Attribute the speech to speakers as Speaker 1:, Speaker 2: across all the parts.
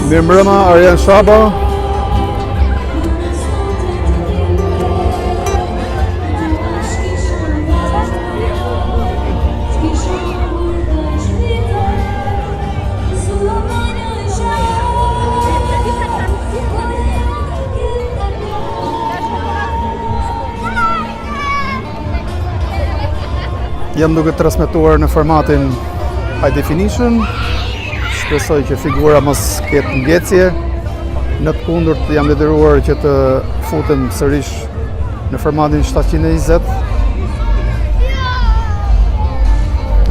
Speaker 1: Mirëmbrëma, Arjen Shaba. Jam duke transmetuar në formatin High Definition. Shpresoj që figura mos ketë ngjecje. Në të kundërt jam detyruar që të futem sërish në formatin 720.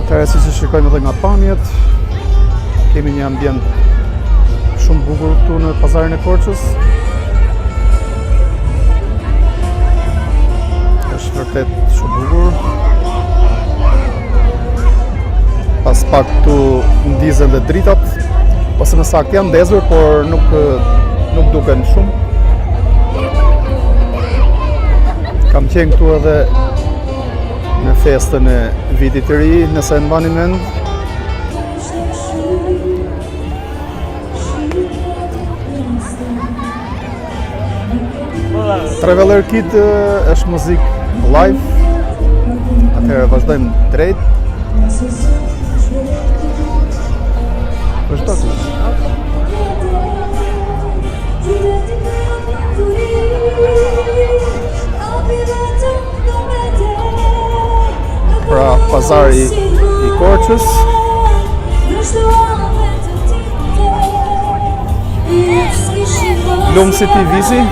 Speaker 1: Atëherë siç e shikojmë edhe nga pamjet, kemi një ambient shumë bukur këtu në pazarin e Korçës. Është vërtet shumë bukur. Pas pak këtu ndizen dhe dritat, ose më saktë janë ndezur, por nuk duken shumë. Kam qenë këtu edhe në festën e vitit të ri, nëse e mbani mend. Traveler Kid është muzik live. Atëherë vazhdojmë drejt. Pra pazari i Korçës. Lum City Vizi.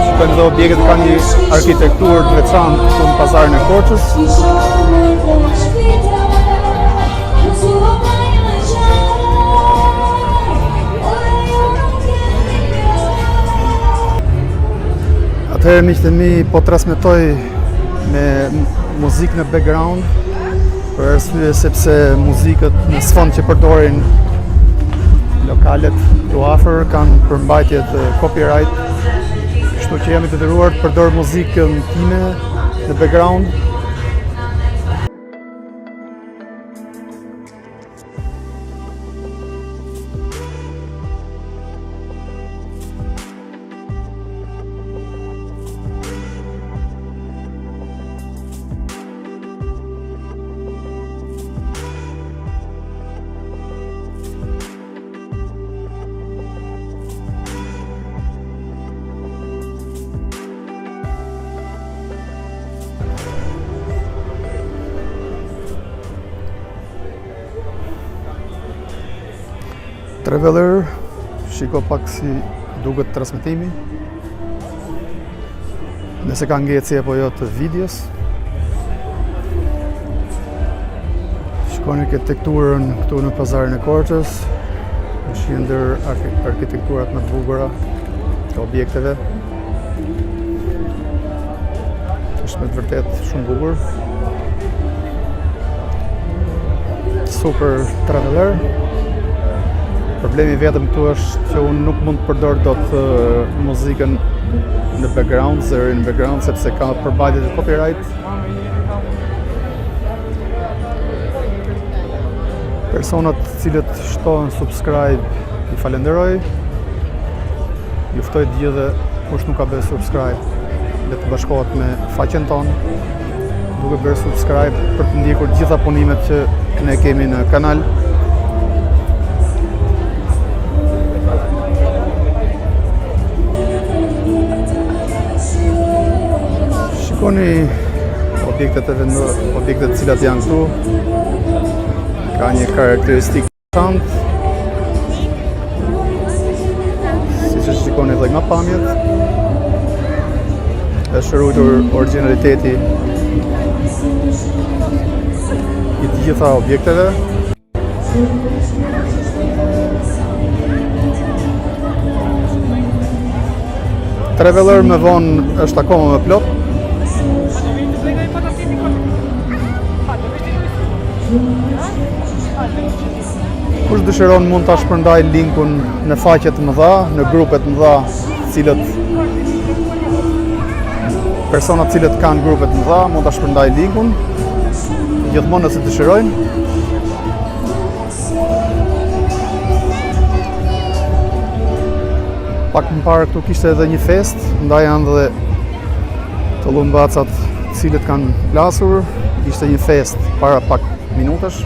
Speaker 1: Shikojmë dhe objektet ka një arkitekturë të veçantë këtu në pazarin e Korçës. Atëherë miqtë e mi, po transmetoj me muzikë në background, për arsye sepse muzikët në sfond që përdorin lokalet këtu afër kanë përmbajtje të copyright, kështu që jam i detyruar të përdor muzikën time në background. Traveler, shiko pak si duket transmetimi. Nëse ka ngjecje apo jo të videos. Shikoni arkitekturën këtu në pazarin e Korçës. Është një ndër arkitekturat më të bukura të objekteve. Është me të vërtet shumë bukur. Super traveler. Problemi vetëm këtu është që unë nuk mund të përdor dot muzikën në background, zërin në background, sepse ka përbajtje të copyright. Personat cilët shtohen subscribe i falenderoj. Juftoj të gjithë dhe kush nuk ka bërë subscribe le të bashkohet me faqen tonë, duke bërë subscribe për të ndjekur gjitha punimet që ne kemi në kanal. Shikoni objektet cilat janë këtu. Ka një karakteristikë veçantë. Siç e shikoni edhe nga pamjet. Është ruajtur origjinaliteti i të gjitha objekteve. Traveler më vonë është akoma më plot. Kush dëshiron mund ta shpërndaj linkun në faqet mëdha, në grupet mëdha, cilët personat cilët kanë grupet mëdha mund ta shpërndaj linkun gjithmonë nëse dëshirojnë. Pak më parë këtu kishte edhe një fest, ndaj janë dhe të lumbacat cilët kanë plasur, ishte një fest para pak minutash.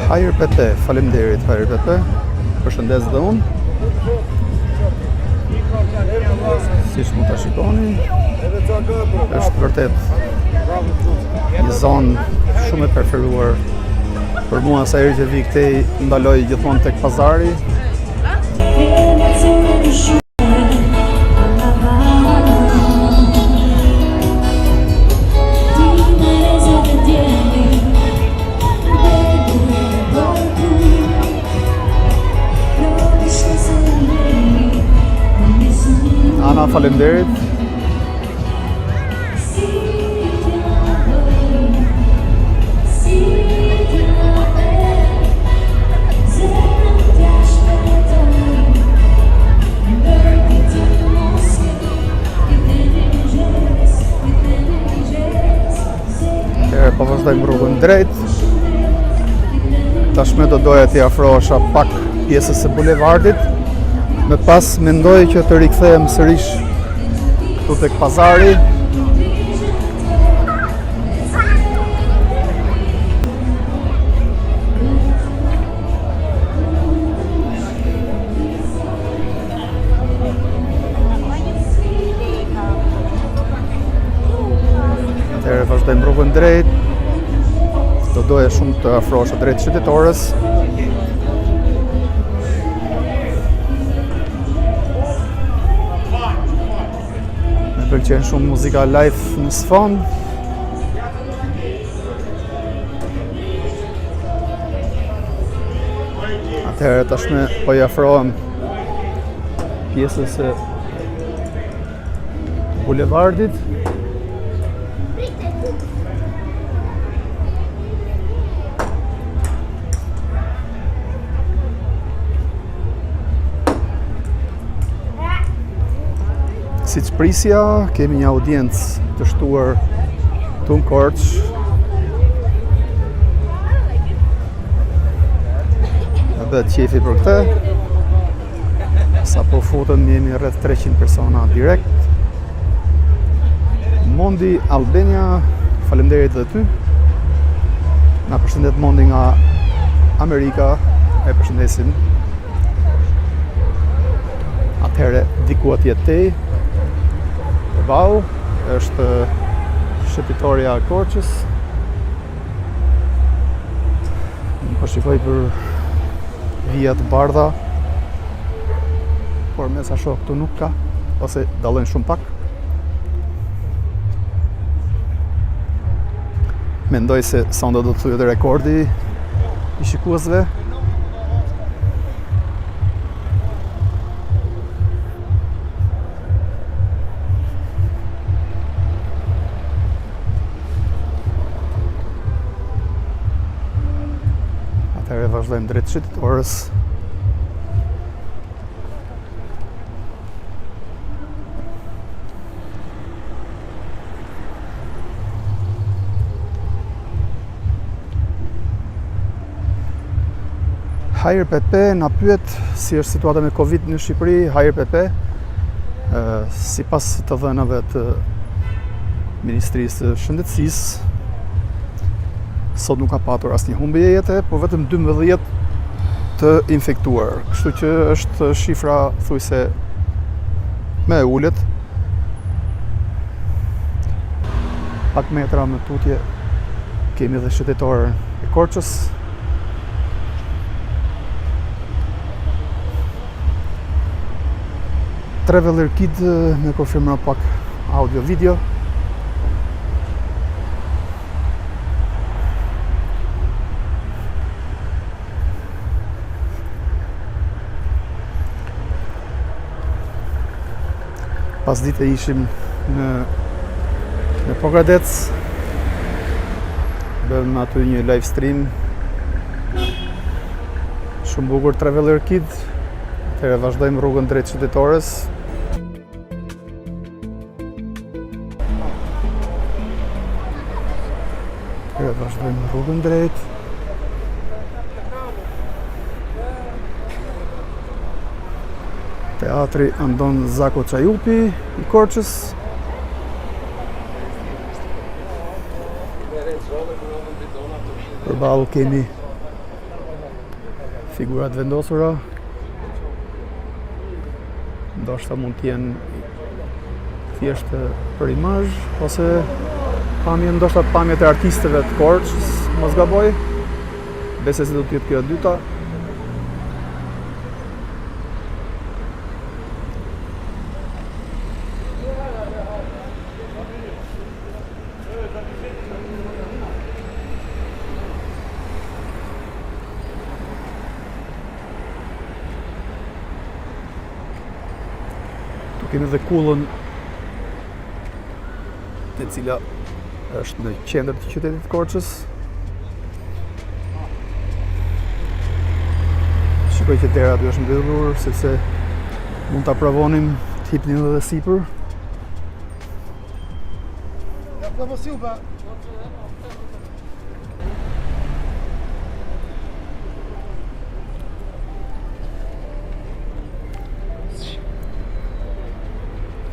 Speaker 1: Hajër Pepe, faleminderit Hajër Pepe, përshëndes dhe unë. Siç mund ta shikoni, është vërtet një zonë shumë e preferuar për mua sa herë që vi këtej, ndaloj gjithmonë tek pazari. Ana, faleminderit. Po vazhdojmë rrugën drejt. Tashme do doja t'i afrohesha pak pjesës së bulevardit. Me pas mendoj që të rikthehem sërish këtu tek pazari. Atëherë vazhdojmë rrugën drejt. Do doja shumë të afrohesha drejt qytetorës. Më pëlqen shumë muzika live në sfond. Atëherë tashme po i afrohem pjesës së bulevardit. Si që prisja, kemi një audiencë të shtuar të në Korç. E bëhet qefi për këtë. Sa po futën jemi rreth 300 persona direkt. Mondi Albania, faleminderit dhe ty. Na përshëndet Mondi nga Amerika, e përshëndesim. Atëherë diku atje tej. Vau, është shëpitoria e Korçës. Po shikoj për vija të bardha, por me sa shoh këtu nuk ka, ose dallojnë shumë pak. Mendoj se sonda do të thujet rekordi i shikuesve. Atëherë vazhdojmë drejt qytetorës. Hajër Pepe na pyet si është situata me Covid në Shqipëri. Hajër Pepe, sipas të dhënave të Ministrisë së Shëndetësisë, sot nuk ka patur asnjë humbje jete, por vetëm 12 të infektuar. Kështu që është shifra thujse me ulët. Pak metra më tutje kemi dhe qytetarën e Korçës. Traveler Kid me konfirmon pak audio video. Pas dite ishim në Pogradec. Bëm aty një live stream. Shumë bukur Traveler Kid. Atëherë vazhdojmë rrugën drejt qytetores. Vazhdojmë rrugën drejt. Teatri Andon Zako Çajupi i Korçës. Përballë kemi figurat vendosura. Ndoshta mund të jenë thjesht për imazh ose pamje, ndoshta pamjet e artistëve të Korçës, mos gaboj. Besoj se do të jetë kjo e dyta. Tu kemi dhe kullën e cila është në qendër të qytetit të Korçës. Shikoj që dera aty është mbyllur sepse mund ta provonim të hipnin edhe sipër.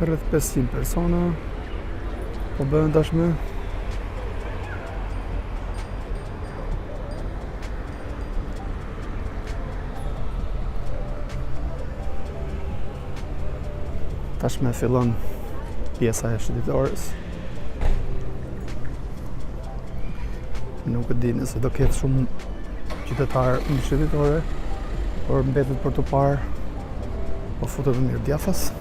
Speaker 1: Rreth 500 persona po bëhen tashmë. Tashmë fillon pjesa e shëndetësisë. Nuk e di nëse do ketë shumë qytetarë në shëndetësore, por mbetet për të parë po futet në mirë djafas.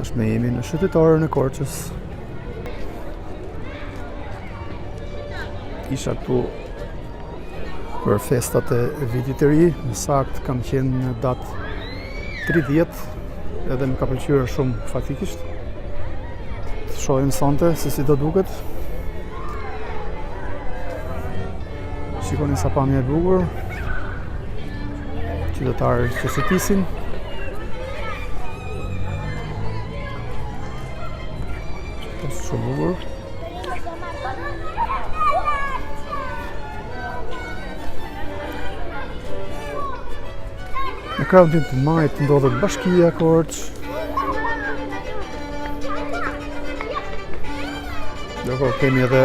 Speaker 1: Tashmë jemi në qytetarën e Korçës. Isha këtu për festat e vitit të ri, në sakt kam qenë në datë 30, edhe më ka pëlqyer shumë faktikisht. Të shohim sonte se si do duket. Shikoni sa pamje e bukur. Qytetarët që setisin. Shumë bukur. Në krahun të majit ndodhet Bashkia Korç. Ndërkohë kemi edhe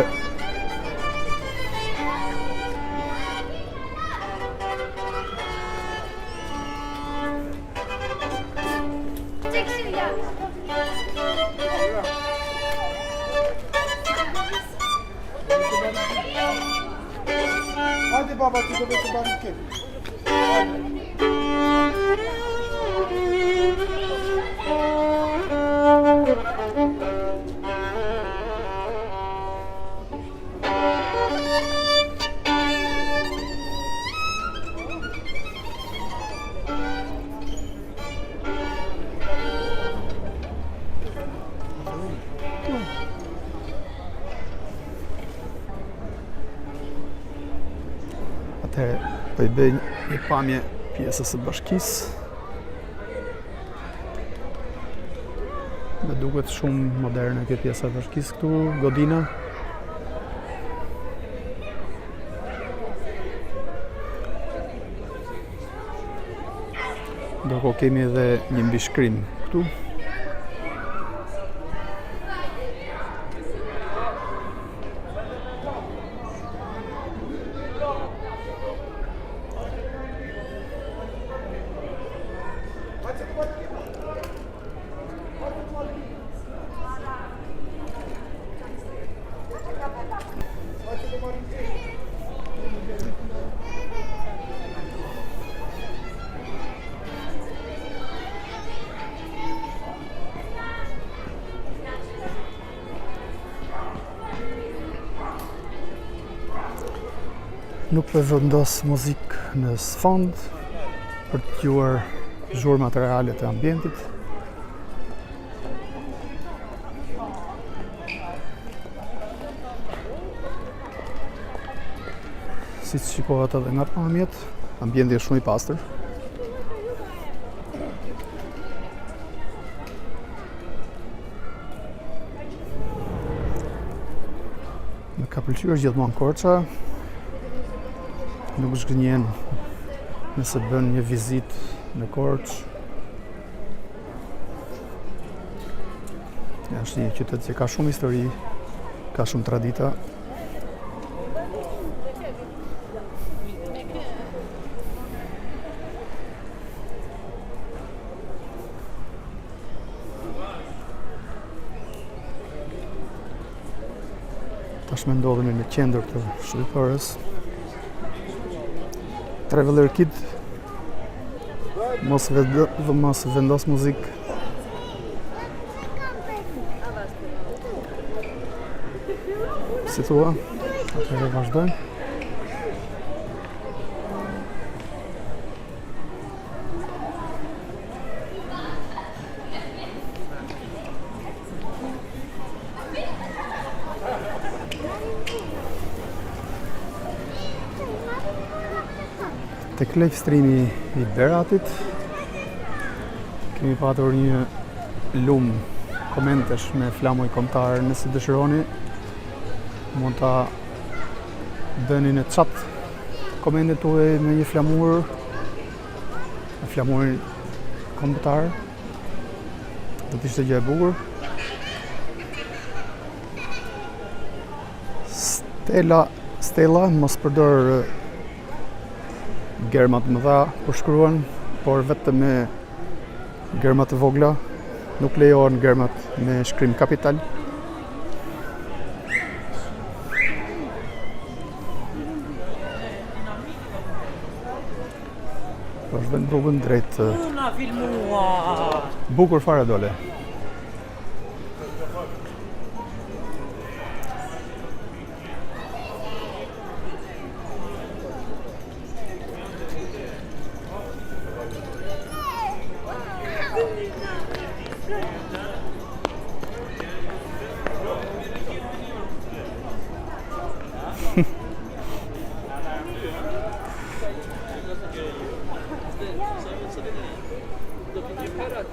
Speaker 2: Hadi baba, tu dove tu baricche.
Speaker 1: po I bëj një pamje pjesës së bashkisë. Më duket shumë moderne kjo pjesa e bashkisë këtu, godina. Ndërkohë kemi edhe një mbishkrim këtu. Nuk po vendos muzikë në sfond për të dëgjuar zhurmat reale të ambientit. Si që shikohet edhe nga pamjet, ambienti është shumë i pastër. Më ka pëlqyer gjithmonë Korça. Nuk zgënjen nëse bën një vizitë në Korçë. Është një qytet që ka shumë histori, ka shumë tradita. Tashmë ndodhemi në qendër të shqiptarës. Traveler Kid, mos vendos muzikë. Si thua? Atëherë vazhdojmë. Tek live streami i Beratit kemi patur një lum komentesh me flamuj kombëtar. Nëse dëshironi mund ta bëni në chat komentet tuaj me një flamur, me flamurin kombëtar. Do të ishte gjë e bukur. Stella mos përdor gërma të mëdha kur shkruan, por vetëm me gërma të vogla. Nuk lejohen gërmat me shkrim kapital. Vazhdojmë rrugën drejt. Bukur fare dole.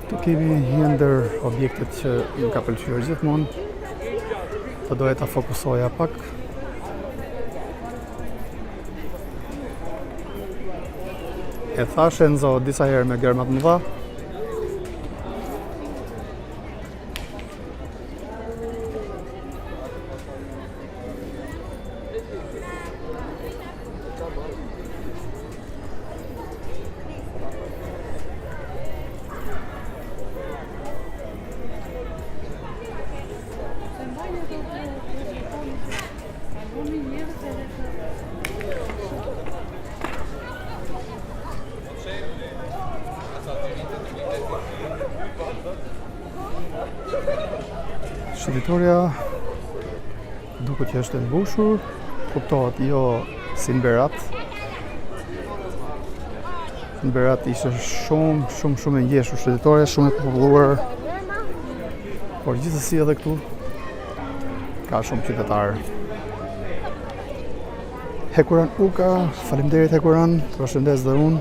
Speaker 1: Të kemi një ndër objektet që më ka pëlqyer gjithmonë. Të doja ta fokusoja pak. E thash Enzo disa herë me gërma të mëdha. Shëndetoria duket që është e mbushur, kuptohet jo si në Berat. Në Berat ishte shumë e ngjeshur shëndetoria, shumë e populluar. Por gjithsesi edhe këtu ka shumë qytetarë. Hekuran Uka, faleminderit Hekuran, të përshëndes dhe unë.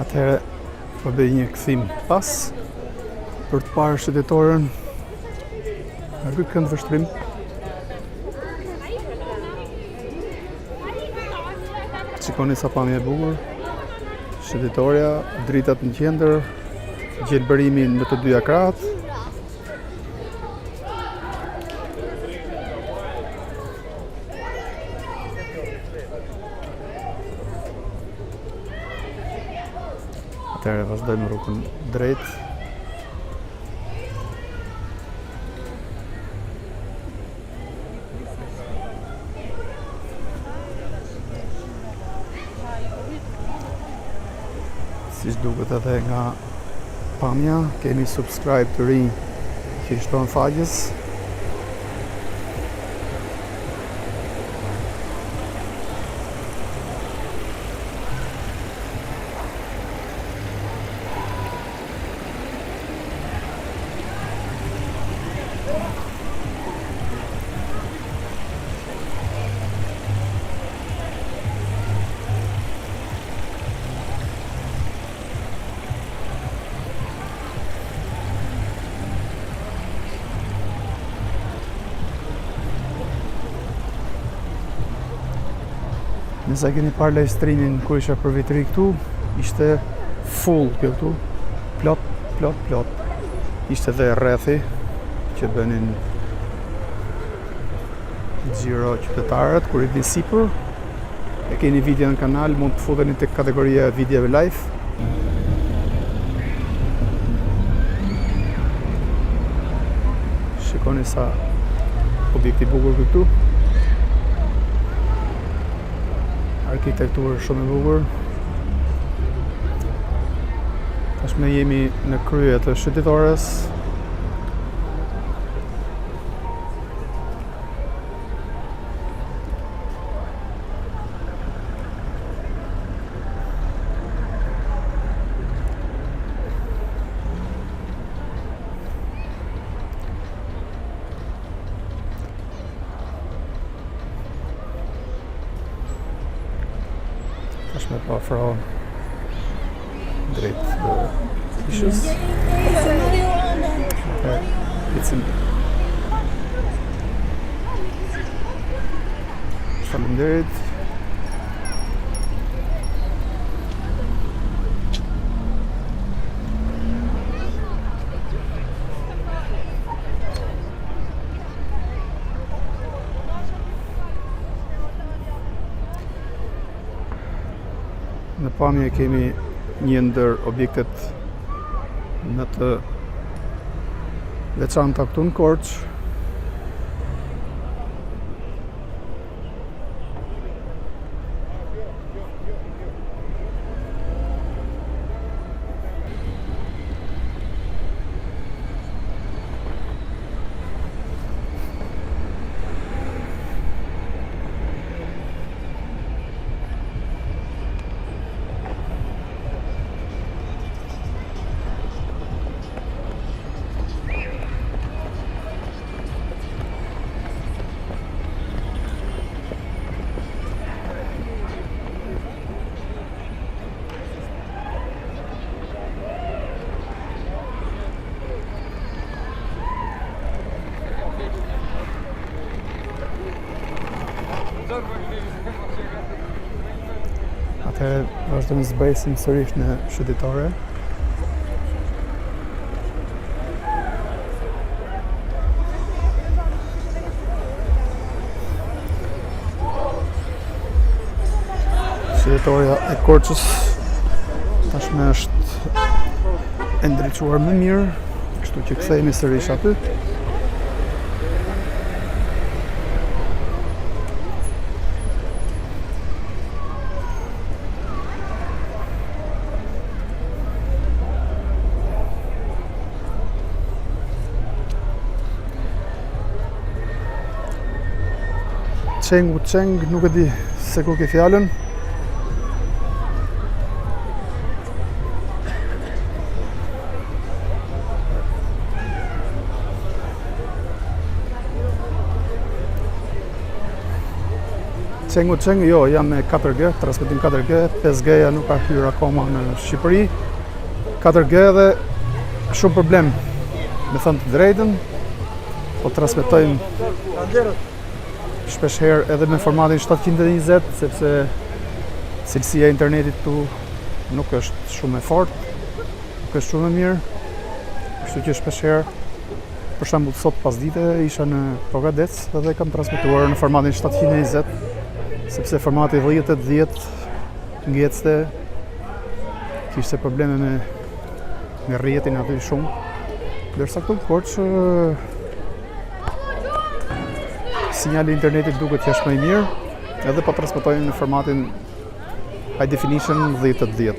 Speaker 1: Atëherë po bëj një kthim pas për të parë shëndetorën në ky kënd vështrim. Shikoni sa pamje e bukur. Shëndetoria, dritat në qendër, gjelbërimi në të dyja krahët. Atëherë vazhdojmë rrugën drejt. Si që duket edhe nga pamja, kemi subscribe të rinj që i shtonë faqes. Nëse keni parë live streamin kur isha për vitri këtu, ishte full këtu, plot. Ishte dhe rrethi që bënin xhiro qytetarët kur i vin sipër. E keni video në kanal, mund të futeni tek kategoria e videove live. Shikoni sa objekti i bukur këtu. Arkitekturë shumë e bukur. Tashmë jemi në krye të shëtitores. Tashmë po afro drejt ishës. Faleminderit. Në pamje kemi një ndër objektet në të veçanta këtu në Korçë. Atëherë vazhdojmë zbresim sërish në shëtitore. Shëtitoria e Korçës tashmë është e ndriçuar më mirë, kështu që kthehemi sërish aty. Qeng, nuk e di se ku ke fjallën. Qeng, jo, jam me 4G, transmetim 4G, 5G-ja nuk ka hyrë akoma në Shqipëri. 4G dhe shumë problem, me thënë të drejtën, po transmetojmë shpesh herë edhe me formatin 720, sepse cilësia e internetit këtu nuk është shumë e fortë, nuk është shumë e mirë, kështu që shpesh herë, për shembull sot pas dite isha në Pogadec dhe kam transmetuar në formatin 720, sepse formati 1080 ngecte, kishte probleme me rrjetin aty shumë, ndërsa këtu në Korçë sinjali internetit duket që është më i mirë, edhe po transmetojnë në formatin high definition 1080.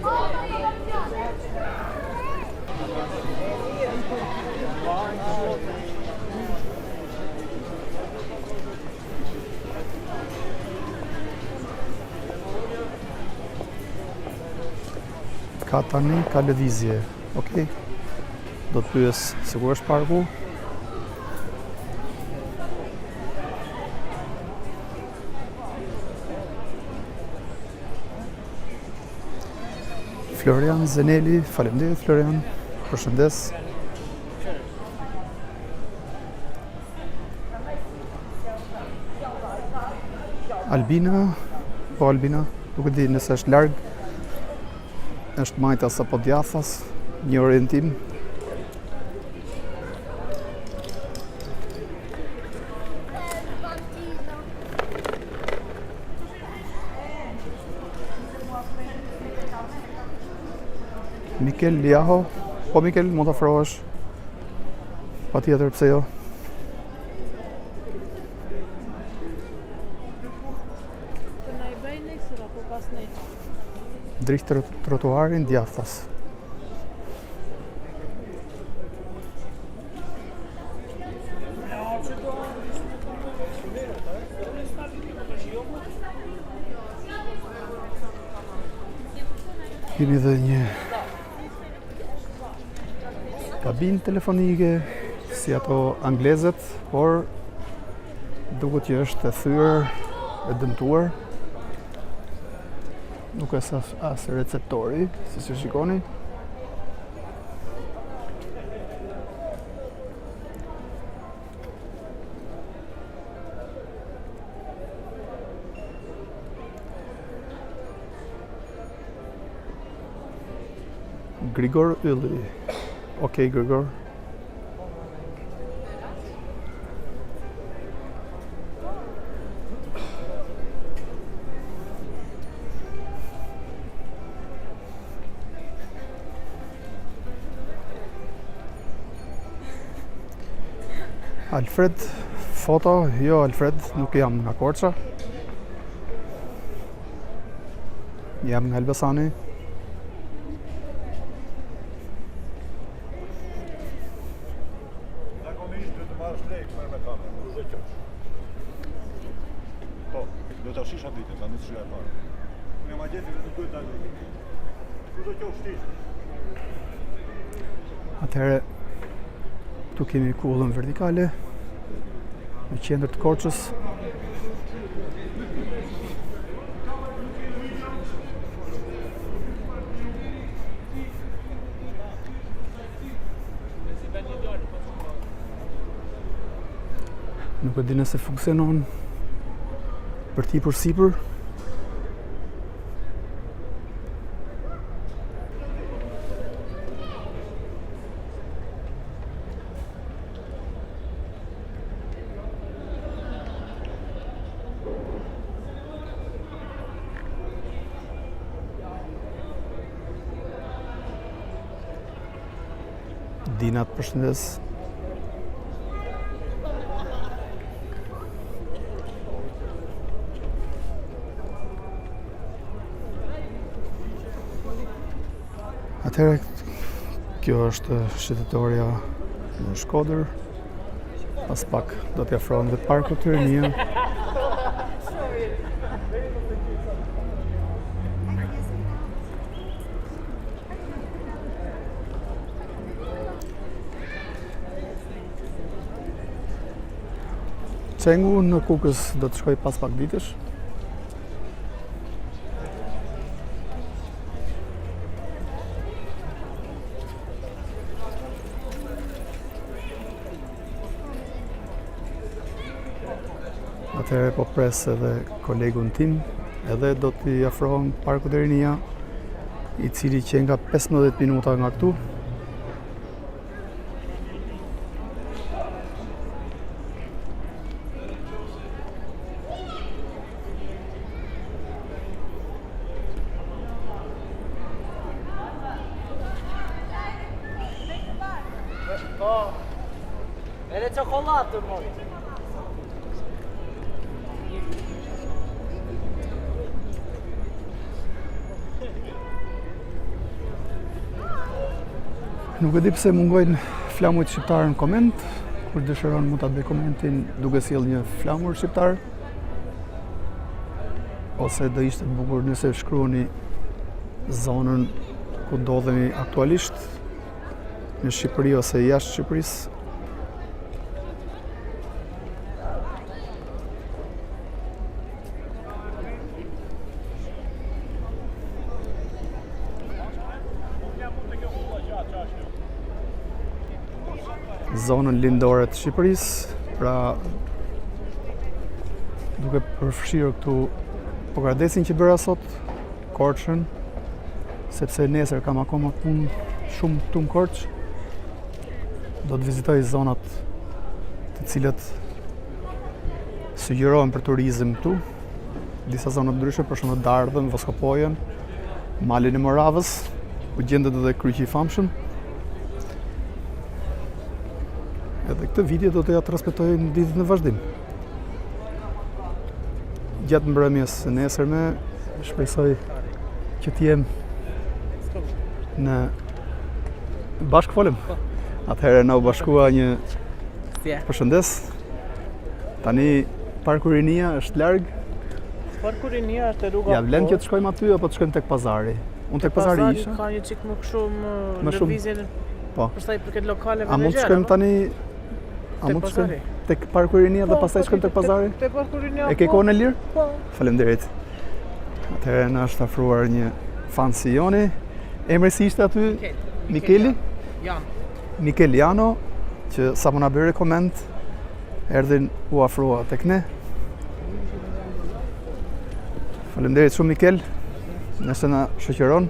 Speaker 1: Ka tani, ka lëvizje, okej. Do të pyes se ku është parku. Florian Zeneli, faleminderit Florian, përshëndes. Albina, po Albina, nuk e di nëse është larg, është Majtas apo Djathas, një orientim. Mikel Liaho, po Mikel, mund të afrohesh. Patjetër, pse jo. Dritë trotuarin Djathas. Kemi dhe një kabinë telefonike, si ato anglezet, por duket që është e thyer, e dëmtuar. Nuk është as receptori, si që shikoni. Grigor Ylli. Okej, Grigor. Alfred, foto, jo Alfred, nuk jam nga Korça. Jam nga Elbasani.
Speaker 2: Zakonisht duhet të marrësh lek me kamerë, kur do qofsh. Po, do ta shisha vitet, tani s'shiha parë. Unë ma gjeti nuk duhet ta lek. Kur do qofsh ti?
Speaker 1: Atëherë, tu kemi kullën vertikale në qendër të Korçës. Nuk e di nëse funksionon për ti për sipër. Dinat, përshëndes. Atëherë, kjo është shëtetoria në Shkodër. Pas pak do t'ja afrohem dhe parku Tyrannia. Cengu në Kukës do të shkoj pas pak ditësh. Atëherë po pres edhe kolegun tim, edhe do t'i afrohem parku Tyrannia, i cili që nga 15 minuta nga këtu.
Speaker 3: Edhe çokoladë moj.
Speaker 1: Nuk e di pse mungojnë flamujt shqiptarë në koment. Kur dëshiron mund ta bëj komentin duke sjell një flamur shqiptar. Ose do ishte bukur nëse shkruani zonën ku ndodhemi aktualisht në Shqipëri ose jashtë Shqipërisë. Zonën lindore të Shqipërisë, pra duke përfshirë këtu Pogradesin që bëra sot, Korçën, sepse nesër kam akoma punë shumë këtu në Korçë. Do të vizitoj zonat të cilët sugjerohen për turizëm këtu. Disa zona të ndryshme, për shembull Dardhën, Voskopojën, Malin e Moravës, ku gjendet edhe Kryqi i Famshëm. Edhe këtë video do të ja transmetoj në ditët në vazhdim. Gjatë mbrëmjes së nesërme, shpresoj që t'jem në bashkë folëm. Atëherë na u bashkua një përshëndes. Tani Parku Rinia është larg.
Speaker 3: Parku Rinia është rruga.
Speaker 1: Ja vlen që të shkojmë aty apo të shkojmë tek pazari? Unë tek pazari isha.
Speaker 3: Ka një çik më shumë lëvizje.
Speaker 1: Po.
Speaker 3: Për sa i përket lokaleve.
Speaker 1: A mund të shkojmë tani? A mund të shkojmë tek Parku Rinia dhe pastaj shkojmë tek pazari?
Speaker 3: Tek Parku Rinia.
Speaker 1: E ke kohën e lirë?
Speaker 3: Po.
Speaker 1: Faleminderit. Atëherë na është afruar një fan si Joni. Emri si ishte aty? Mikeli? Mikel Jano, që sa më na bëri koment, erdhin u afrua tek ne. Faleminderit shumë Mikel, nëse na shoqëron.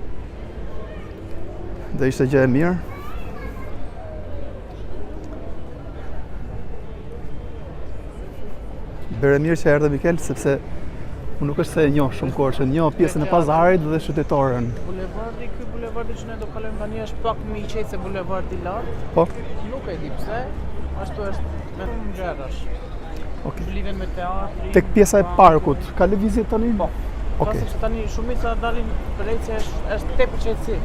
Speaker 1: Do ishte gjë e mirë. Bëre mirë që erdhe Mikel, sepse unë nuk është se e njoh shumë Korçën, njoh pjesën e pazarit dhe qytetorën.
Speaker 3: Bulevardi, ky bulevardi që ne do kalojmë tani është pak më i qetë se bulevardi i lartë.
Speaker 1: Po.
Speaker 3: Nuk e di pse, ashtu është me ngjërash.
Speaker 1: Okej.
Speaker 3: Lidhen me teatrin.
Speaker 1: Tek pjesa e parkut, ka lëvizje tani?
Speaker 3: Po.
Speaker 1: Okej.
Speaker 3: Sepse tani shumica dalin për ecje është tepër qetësi.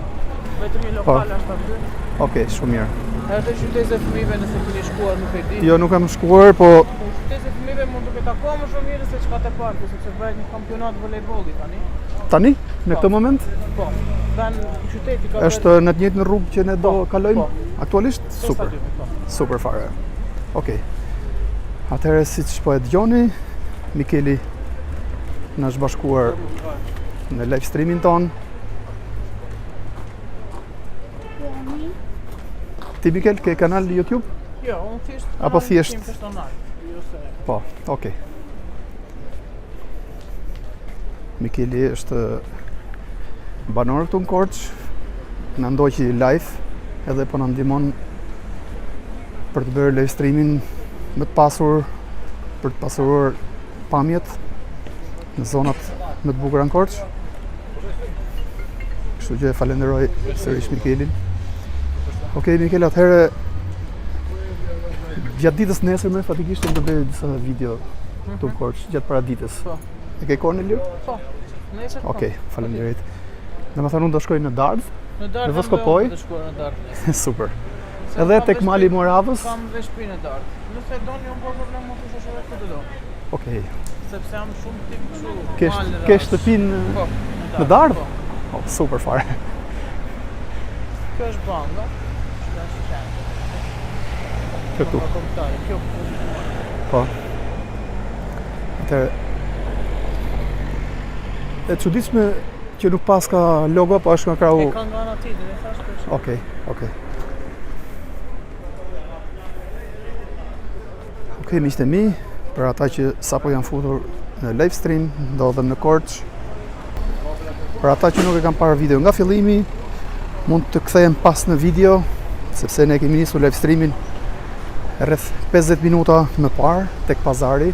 Speaker 3: Vetëm një lokal është aty.
Speaker 1: Okej, shumë mirë.
Speaker 3: Edhe qyteti e fëmijëve nëse keni shkuar nuk e di.
Speaker 1: Jo, nuk kam shkuar, po
Speaker 3: Qyteti e fëmijëve mund duket akoma më shumë mirë se çka te parku, sepse bëhet një kampionat volejbolli tani.
Speaker 1: tani, në këtë moment,
Speaker 3: Po. Ban qyteti ka
Speaker 1: është në të njëjtën rrugë që ne do kalojmë aktualisht? Super.
Speaker 3: Po.
Speaker 1: Super fare. Okej. Atëherë siç po e dëgjoni, Mikeli na është bashkuar në live streamin ton. Ti Mikel, ke kanal YouTube?
Speaker 3: Jo, unë thjesht
Speaker 1: Apo thjesht?
Speaker 3: personal. Jo se
Speaker 1: Po, okej. Mikeli është banor këtu në Korçë, na ndoqi live edhe po na ndihmon për të bërë live streamin më të pasur, për të pasuruar pamjet në zonat më të bukura në Korçë. Kështu që e falenderoj sërish Mikelin. Okej, Mikel, atëherë gjatë ditës nesërme fatikisht do të bëj disa video këtu në Korçë gjatë paraditës.
Speaker 3: Po.
Speaker 1: E ke kohën e lirë?
Speaker 3: Po. Nesër.
Speaker 1: Okej, faleminderit. Domethënë unë do shkoj në Dardh.
Speaker 3: Në Dardhë.
Speaker 1: Në Voskopoj?
Speaker 3: Do shkuar në Dardhë.
Speaker 1: Super. Edhe tek Mali i Moravës?
Speaker 3: Kam dhe shtëpinë në Dardhë. Nëse doni unë po problem mund të shosh edhe këtë do.
Speaker 1: Okej.
Speaker 3: Sepse jam shumë tip kështu.
Speaker 1: Ke shtëpinë
Speaker 3: Po.
Speaker 1: në Dardhë?
Speaker 3: Po.
Speaker 1: Oh, super fare.
Speaker 3: Kjo është banga.
Speaker 1: Këtu.
Speaker 3: Kjo.
Speaker 1: Po. Atëherë e çuditshme që nuk pas ka logo, po është nga krau.
Speaker 3: E ka nga ana tjetër, e thash kjo.
Speaker 1: Okej. Okej, miqtë e mi, për ata që sapo janë futur në live stream, ndodhem në Korçë. Për ata që nuk e kanë parë video nga fillimi, mund të kthehem pas në video, sepse ne kemi nisur live streamin rreth 50 minuta më parë tek pazari.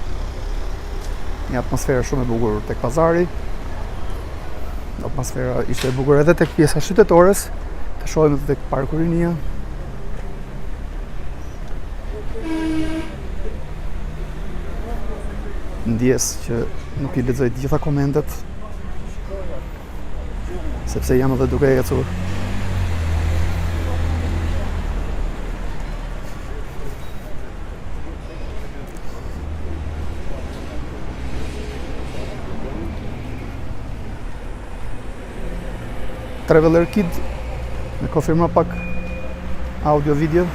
Speaker 1: Një atmosferë shumë e bukur tek pazari. Atmosfera ishte e bukur edhe tek pjesa qytetores, të shohim edhe tek Parku Rinia. Ndjes që nuk i lexoj të gjitha komentet, sepse jam edhe duke ecur. Traveler Kid. Me konfirma pak audio video.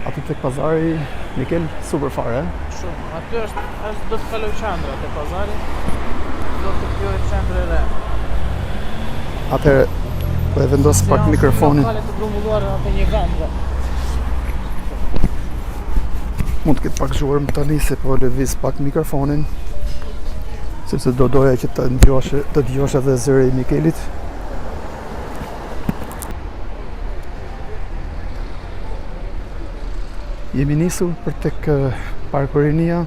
Speaker 1: Aty tek pazari Mikel, super fare,
Speaker 3: Shumë. Aty është do të kaloj qendra te pazari. Do të kryoj qendrë e re.
Speaker 1: Atëherë po e vendos pak mikrofonin.
Speaker 3: Lokale të grumbulluar atë një vend.
Speaker 1: Mund të ketë pak zhurmë tani se po lëviz pak mikrofonin. Sepse doja që të dëgjosh edhe zëri i Mikelit. Jemi nisur për tek Parku Rinia.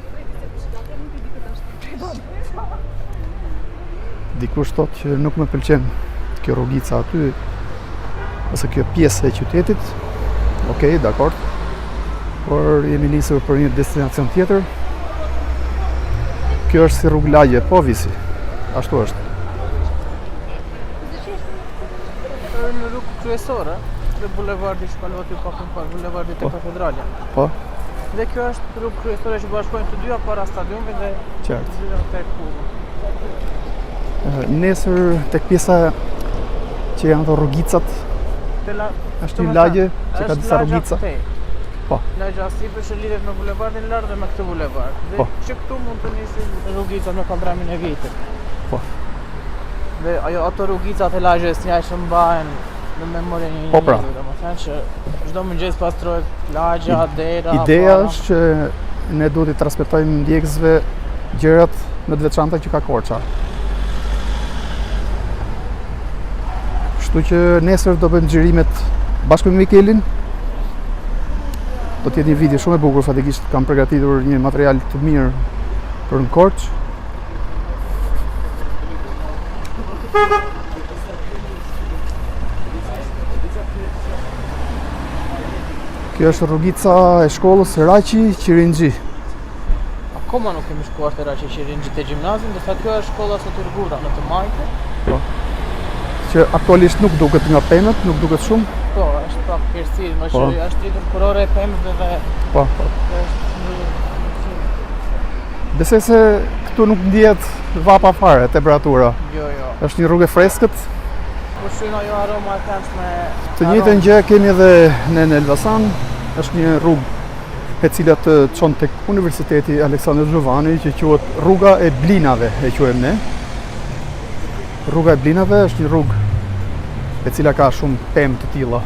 Speaker 1: Dikush thotë që nuk më pëlqen kjo rrugica aty ose kjo pjesë e qytetit. Okej, dakord. Por jemi nisur për një destinacion tjetër. Kjo është si rrugë lagje, po visi. Ashtu është.
Speaker 3: Në rrugë kryesore, dhe bulevardi shkallova aty pak më parë, bulevardi te katedralja.
Speaker 1: Po,
Speaker 3: Dhe kjo është rrugë kryesore që bashkojnë të dyja para stadiumit dhe
Speaker 1: qartë.
Speaker 3: dyja tek Kuba.
Speaker 1: Nesër tek pjesa që janë ato rrugicat, është një lagje që ka disa rrugica. Po.
Speaker 3: Lagja sipër që lidhet me bulevardin lart dhe me këtë bulevard. Dhe
Speaker 1: Po.
Speaker 3: që këtu mund të nisin rrugica me kaldramin e vitit.
Speaker 1: Po.
Speaker 3: Dhe ato rrugicat e lagjes janë që mbahen në memorien e një
Speaker 1: Po, pra.
Speaker 3: njeriu, domethënë që çdo mëngjes pastrohet lagja, dera,
Speaker 1: Ideja
Speaker 3: para.
Speaker 1: është që ne duhet i transmetojmë ndjekësve gjërat në të veçanta që ka Korça. Kështu që nesër do bëjmë xhirimet bashkë me Mikelin. Do të jetë një video shumë e bukur, fatikisht kam përgatitur një material të mirë për në Korçë. Kjo është rrugica e shkollës Raqi Qirinxhi.
Speaker 3: Akoma nuk kemi shkuar te Raqi Qirinxhi te gjimnazin, ndërsa kjo është shkolla Sotirgura në të Majtë.
Speaker 1: Që aktualisht nuk duket nga pemët, nuk duket shumë.
Speaker 3: Po, është pak kërcil, më
Speaker 1: Po.
Speaker 3: që është rritur kurore e pemëve dhe
Speaker 1: Po, po.
Speaker 3: është një
Speaker 1: Besoj se këtu nuk ndihet vapa fare, temperatura.
Speaker 3: jo.
Speaker 1: Është një rrugë e freskët.
Speaker 3: Po shyn ajo aroma e këndshme.
Speaker 1: Të njëjtën gjë kemi edhe në Elbasan. Është një rrugë e cila të çon tek Universiteti Aleksandër Xhovani, që quhet Rruga e Blinave, e quajmë ne. Rruga e Blinave është një rrugë e cila ka shumë pemë të tilla.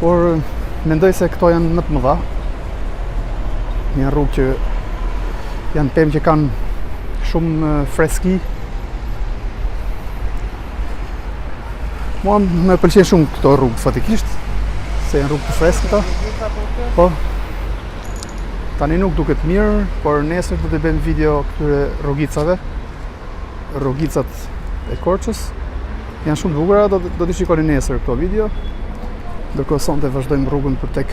Speaker 1: Por mendoj se këto janë më të mëdha. Një rrugë që janë pemë që kanë shumë freski. Mua më pëlqen shumë këto rrugë fatikisht, se janë rrugë të freskëta. Po. Tani nuk duket mirë, por nesër do të bëjmë video këtyre rrugicave. Rrugicat e Korçës janë shumë të bukura, do t'i shikoni nesër këto video. Ndërkohë sonte vazhdojmë rrugën për tek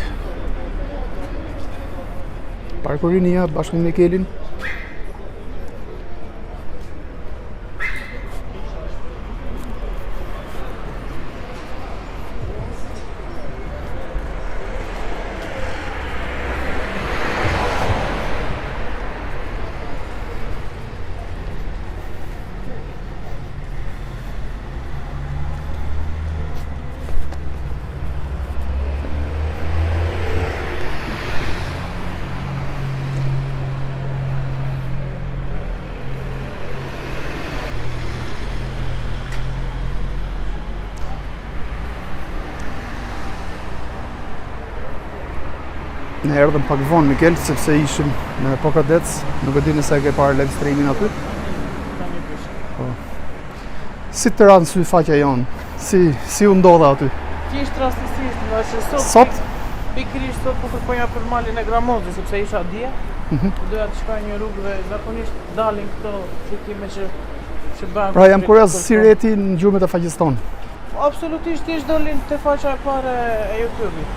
Speaker 1: Parku Rinia bashkë me Mikelin. Ne erdhëm pak vonë Mikel, sepse ishim në Pokadec, nuk e di nëse e ke parë live streamin aty. Si të ranë sy faqja jonë, si u ndodha aty?
Speaker 3: Kisht rastësisht, nga që
Speaker 1: Sot?
Speaker 3: Pikërisht sot po kërkoja për malin e Gramozit, sepse isha dje. Doja të shkoj një rrugë dhe zakonisht dalin këto shikime që bëhen.
Speaker 1: Pra jam kurioz si reti në gjurmët e faqes tonë.
Speaker 3: Absolutisht ish dolin te faqa e parë e YouTube-it.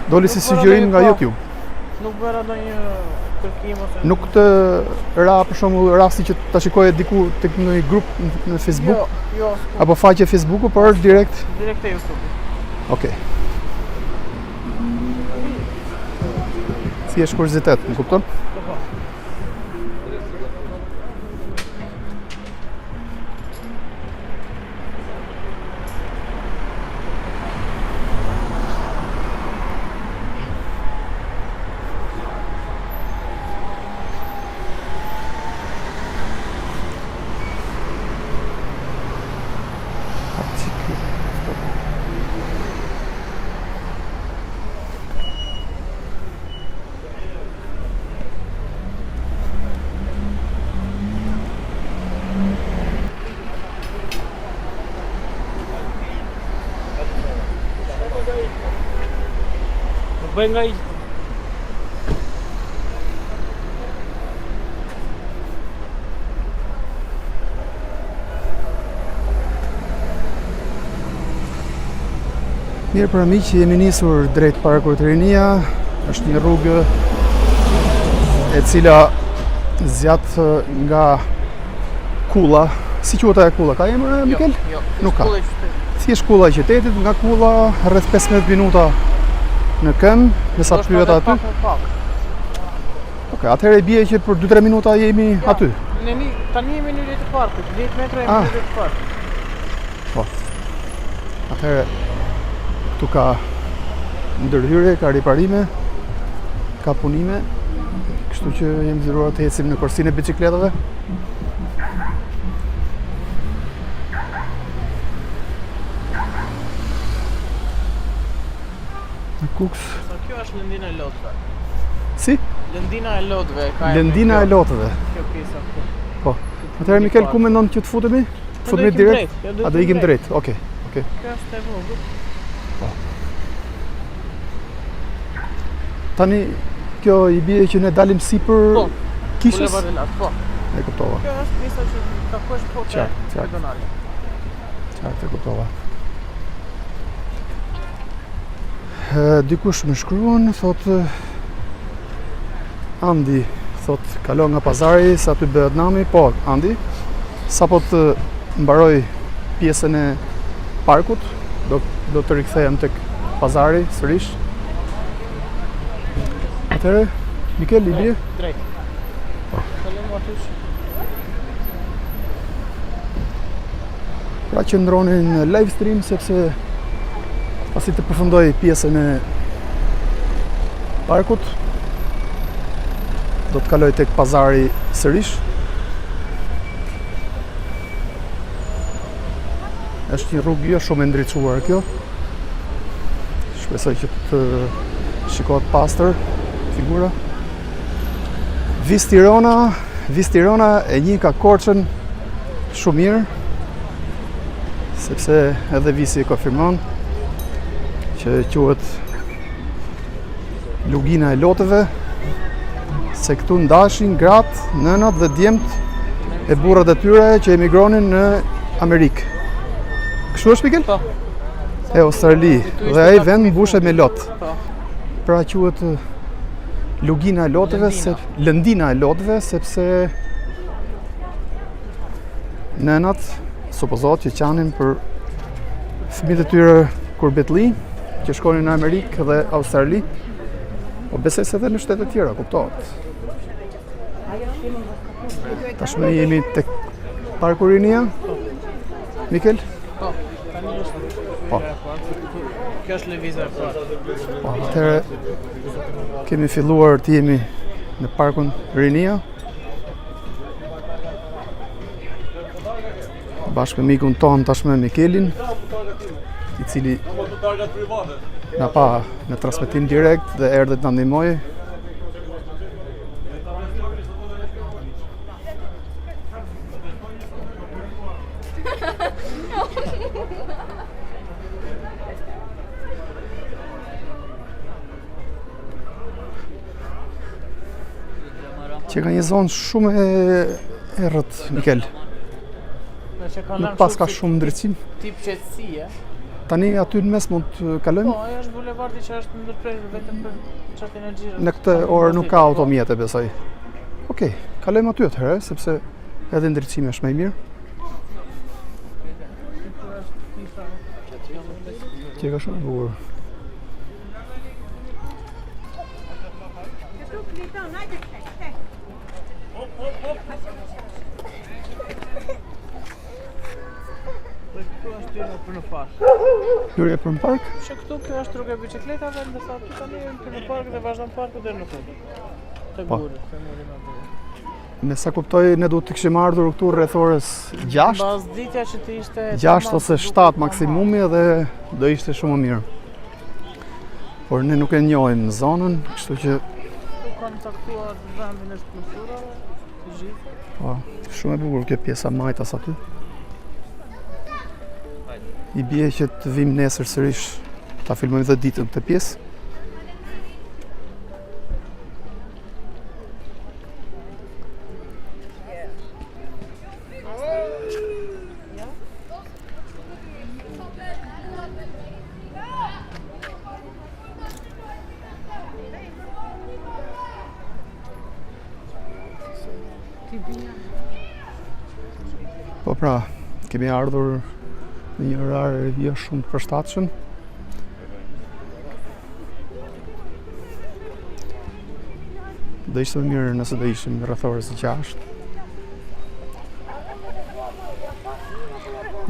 Speaker 1: Doli si sugjerim nga YouTube.
Speaker 3: Nuk bëra ndonjë kërkim ose
Speaker 1: Nuk të ra për shembull rasti që ta shikoje diku tek një grup në Facebook
Speaker 3: Jo,
Speaker 1: apo faqe Facebooku, por direkt
Speaker 3: direkt te YouTube.
Speaker 1: Okej. Si është kuriozitet, më kupton?
Speaker 3: Po. Bëj nga i...
Speaker 1: Mirë për amiq, jemi nisur drejt Parkut Rinia. Është një rrugë e cila zjat nga Kulla. Si quhet ajo Kulla? Ka emër, Mikel?
Speaker 3: Jo,
Speaker 1: Nuk ka.
Speaker 3: shkolla e qytetit.
Speaker 1: Thjesht Kulla e qytetit, nga Kulla rreth 15 minuta në këmbë, nësa të pyet aty. Okej, atëherë bie që për 2-3 minuta jemi aty.
Speaker 3: Tani jemi në rreth të parkut, 10 metra jemi në rreth të parkut.
Speaker 1: Po. Atëherë këtu ka ndërhyrje, ka riparime, ka punime, kështu që jemi detyruar të ecim në korsinë e biçikletave. Në Kuks.
Speaker 3: Sa kjo është lëndina e lotëve.
Speaker 1: Si?
Speaker 3: Lëndina e lotëve ka.
Speaker 1: Lëndina e lotëve.
Speaker 3: Kjo pjesa këtu.
Speaker 1: Po. Atëherë Mikel, ku mendon që të futemi? Futemi direkt? A do ikim drejt? Okej.
Speaker 3: Kjo është e vogël.
Speaker 1: Tani kjo i bie që ne dalim sipër
Speaker 3: Po.
Speaker 1: kishës?
Speaker 3: Bulevard e Lart, po.
Speaker 1: E kuptova.
Speaker 3: Kjo është pjesa që takosh po te
Speaker 1: Qartë.
Speaker 3: pedonale.
Speaker 1: Qartë, e kuptova. Dikush më shkruan, thot Andi, thot kalo nga pazari, sa aty bëhet nami. Po, Andi, sa po të mbaroj pjesën e parkut, do të rikthehem tek pazari sërish. Atëherë, Mikel, i bie?
Speaker 3: Drejt. Kalojmë aty.
Speaker 1: Pra qëndroni në live stream sepse pasi të përfundoj pjesën e parkut, do të kaloj tek pazari sërish. Është një rrugë jo shumë e ndriçuar kjo. Shpresoj që të shikohet pastër figura. Vis Tirona e një ka Korçën shumë mirë, sepse edhe Visi e konfirmon që quhet Lugina e lotëve, se këtu ndashin gratë, nënat dhe djemt e burrat e tyre që emigronin në Amerikë. Kështu është, Mikel?
Speaker 3: Po.
Speaker 1: E Australi, dhe ai vend mbushet me lot.
Speaker 3: Po.
Speaker 1: Pra quhet Lugina e lotëve, Lëndina e lotëve, sepse nënat supozohet që qanin për fëmijët e tyre kur betli, që shkonin në Amerikë dhe Australi, po besoj se edhe në shtete tjera, kuptohet. Tashmë jemi tek Parku Rinia. Mikel?
Speaker 3: Po. Tani është.
Speaker 1: Po.
Speaker 3: Kjo është lëvizja e parë.
Speaker 1: Po, atëherë kemi filluar të jemi në Parkun Rinia. Bashkë me mikun ton tashmë Mikelin, i cili na pa në transmetim direkt dhe erdhi të na ndihmoj. Që ka një zonë shumë e errët, Mikel. Nuk pas ka shumë ndryqim.
Speaker 3: Tip qetësie.
Speaker 1: Tani aty në mes mund të kalojmë?
Speaker 3: Po, ajo është bulevardi që është ndërprerë vetëm për çat energji.
Speaker 1: Në këtë orë nuk ka automjete, besoj. Okej, kalojmë aty atëherë, sepse edhe ndryqimi është më i mirë. që ka shumë e bukur.
Speaker 3: Këtu është hyrja për në park.
Speaker 1: Hyrje për në park?
Speaker 3: Që këtu kjo është rrugë e bicikletave, ndërsa këtu tani për në park dhe vazhdon parku deri në fund. Tek
Speaker 1: Po.
Speaker 3: burri, te muri më burri.
Speaker 1: Me sa kuptoj, ne duhet të kishim ardhur këtu rreth orës 6,
Speaker 3: Mbas ditja që të ishte
Speaker 1: 6 ose 7 maksimumi dhe do ishte shumë më mirë. Por ne nuk e njohim zonën, kështu që
Speaker 3: Këtu kanë caktuar vendin e skulpturave, të gjitha.
Speaker 1: po, shumë e bukur kjo pjesa majtas aty. I bie që të vim nesër sërish ta filmojmë dhe ditën këtë pjesë. Po pra, kemi ardhur në një orar jo shumë të përshtatshëm. Do ishte më mirë nëse do ishim rreth orës 6.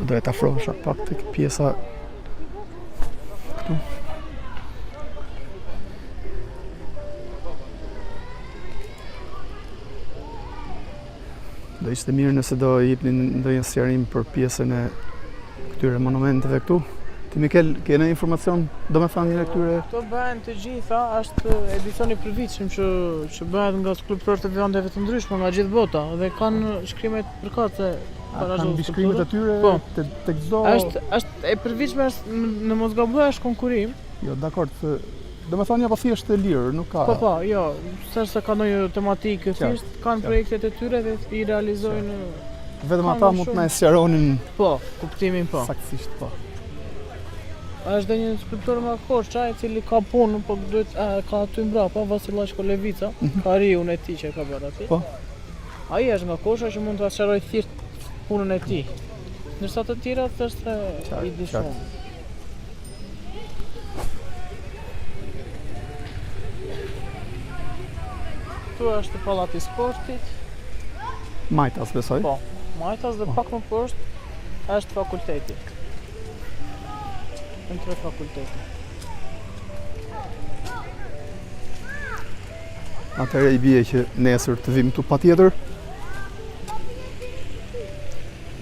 Speaker 1: Do e të afrohesha pak tek pjesa këtu. Do ishte mirë nëse do jepnin ndonjë sqarim për pjesën e këtyre monumenteve këtu. Ti Mikel, ke në informacion domethënie këtyre?
Speaker 3: Këto bëhen të gjitha, është edicioni i përvitshëm që bëhet nga skulptorë të vendeve të ndryshme nga gjithë bota dhe kanë shkrime të përkatëse para
Speaker 1: Kanë
Speaker 3: çdo
Speaker 1: bishkrimet e tyre
Speaker 3: Po.
Speaker 1: tek çdo.
Speaker 3: Është e përvitshme, është në mos gaboj është konkurim.
Speaker 1: Jo, dakord. Domethënie apo thjesht e lirë, nuk ka.
Speaker 3: Po, jo, s'është se ka ndonjë tematikë, thjesht kanë
Speaker 1: qartë.
Speaker 3: projektet e tyre dhe i realizojnë.
Speaker 1: Vetëm ata
Speaker 3: kanë
Speaker 1: mund të
Speaker 3: shumë.
Speaker 1: na sqaronin
Speaker 3: Po, kuptimin po.
Speaker 1: saktësisht, po.
Speaker 3: Është dhe një skulptor nga Korça i cili ka punë, po duhet ka aty mbrapa Vasilla Shkolevica, ka riun e tij që ka bërë aty.
Speaker 1: Po.
Speaker 3: Ai është nga Korça që mund ta sqaroj thjesht punën e tij. Ndërsa të tjerat është i di
Speaker 1: qartë.
Speaker 3: shumë. Këtu është pallati i sportit,
Speaker 1: Majtas besoj.
Speaker 3: po, majtas dhe pak më poshtë është fakulteti. Në 3 fakultete.
Speaker 1: Atëherë i bie që nesër të vim këtu patjetër.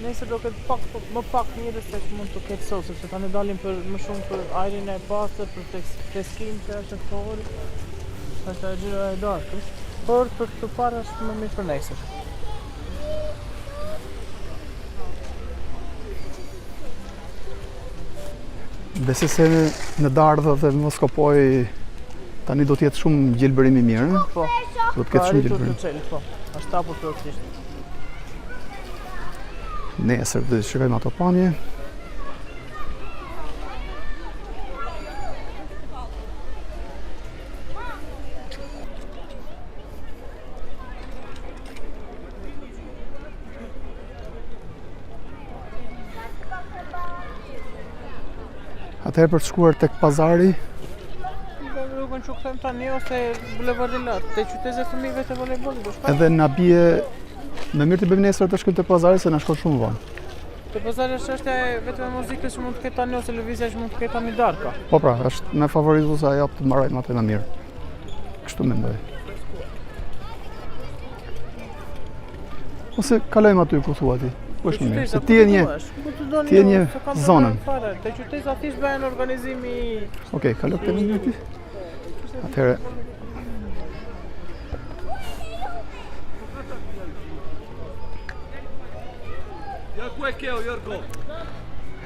Speaker 3: Nesër do ketë më pak njerëz se që mund të ketë sot, sepse tani dalim më shumë për ajrin e pastër, për freskinë që është këto orë. Është agjëra e darkës, por për të parë është më mirë për nesër.
Speaker 1: Besoj se në Dardhë dhe në Moskopoj tani do të jetë shumë gjelbërim i mirë.
Speaker 3: Po,
Speaker 1: Do të ketë shumë
Speaker 3: arritur
Speaker 1: gjelbërim.
Speaker 3: të çelë, po. Është tapur plotësisht.
Speaker 1: Nesër do të shikojmë ato pamje. Atëherë për të shkuar tek pazari,
Speaker 3: Në rrugën që këthejmë tani ose Bulevardi Lat, te qytezi e fëmijëve të volejbollit, do shkojmë.
Speaker 1: edhe na bie më mirë të bëjmë nesër të shkojmë te pazari se na shkon shumë vonë.
Speaker 3: Te pazari është çështja vetëm e muzikës që mund të ketë tani ose lëvizja që mund të ketë tani darka.
Speaker 1: Po pra, është me favorizu se ajo të mbarojmë atë më mirë. Kështu mendoj. Ose kalojmë aty ku thua ti. Po është më mirë. Se ti je një. ti je një zonën.
Speaker 3: Te qyteza thjesht bëhen organizimi.
Speaker 1: Okej, kaloj këtë minuti. Atëherë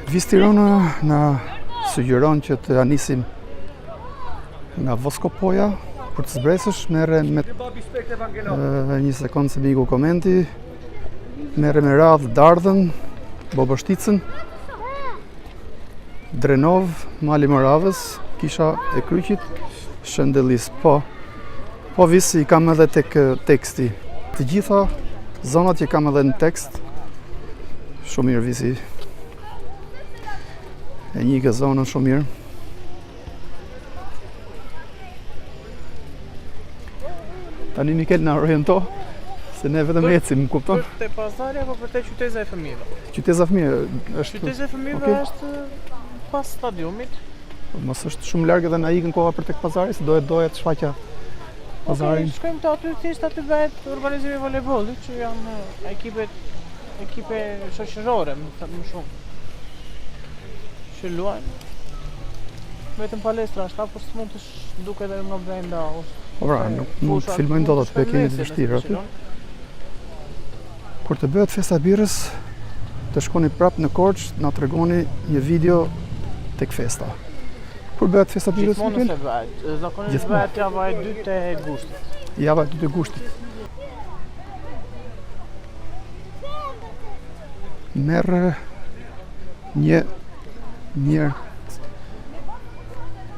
Speaker 1: Vistirona na sugjeron që të anisim nga Voskopoja për të zbresësh, merre me një sekondë se miku komenti, merre me radhë Dardhën, Bobështicën, Drenov, Mali Moravës, Kisha e Kryqit, Shëndelis. Po visi i kam edhe tek teksti. Të gjitha zonat që kam edhe në tekst, shumë mirë visi. E një ke zonën shumë mirë. Tani Mikel na oriento se ne vetëm ecim, më kupton?
Speaker 3: Për te pazari apo për te qyteza e fëmijëve?
Speaker 1: Qyteza e fëmijëve është.
Speaker 3: Qyteza e fëmijëve
Speaker 1: Okej.
Speaker 3: është pas stadiumit.
Speaker 1: Mos është shumë larg edhe na ikën koha për tek pazari, se doja të shfaqja pazarin.
Speaker 3: Shkojmë të aty thjesht aty bëhet organizimi i voleybollit, që janë ekipe shoqërore më shumë. Që luajnë. Vetëm palestra është, por s'mund të duket edhe nga brenda ose.
Speaker 1: Po pra, nuk filmojnë dot aty, kemi të vështirë aty. Kur të bëhet festa birrës, të shkoni prap në Korçë, na tregoni një video tek festa. Kur bëhet festa birrës?
Speaker 3: Gjithmonë se bëhet. Zakonisht bëhet java e 2 të gushtit.
Speaker 1: Java e 2 të gushtit.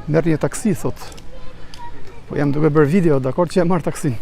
Speaker 1: Merr një taksi, thot. Po jam duke bërë video, dakor që e marr taksin.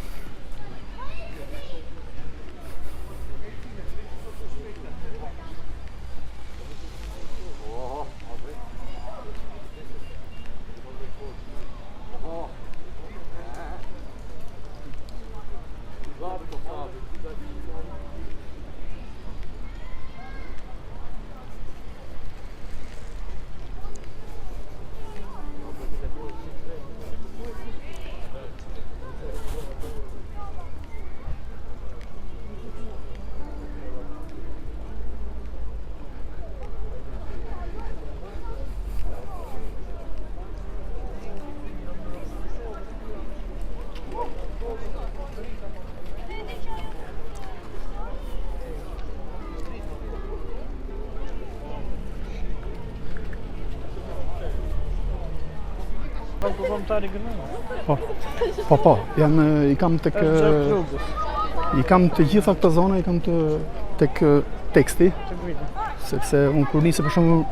Speaker 3: Kontari gënë.
Speaker 1: Po, i kam tek i kam të gjitha këto zona, i kam tek teksti, sepse unë kur nisë për shembull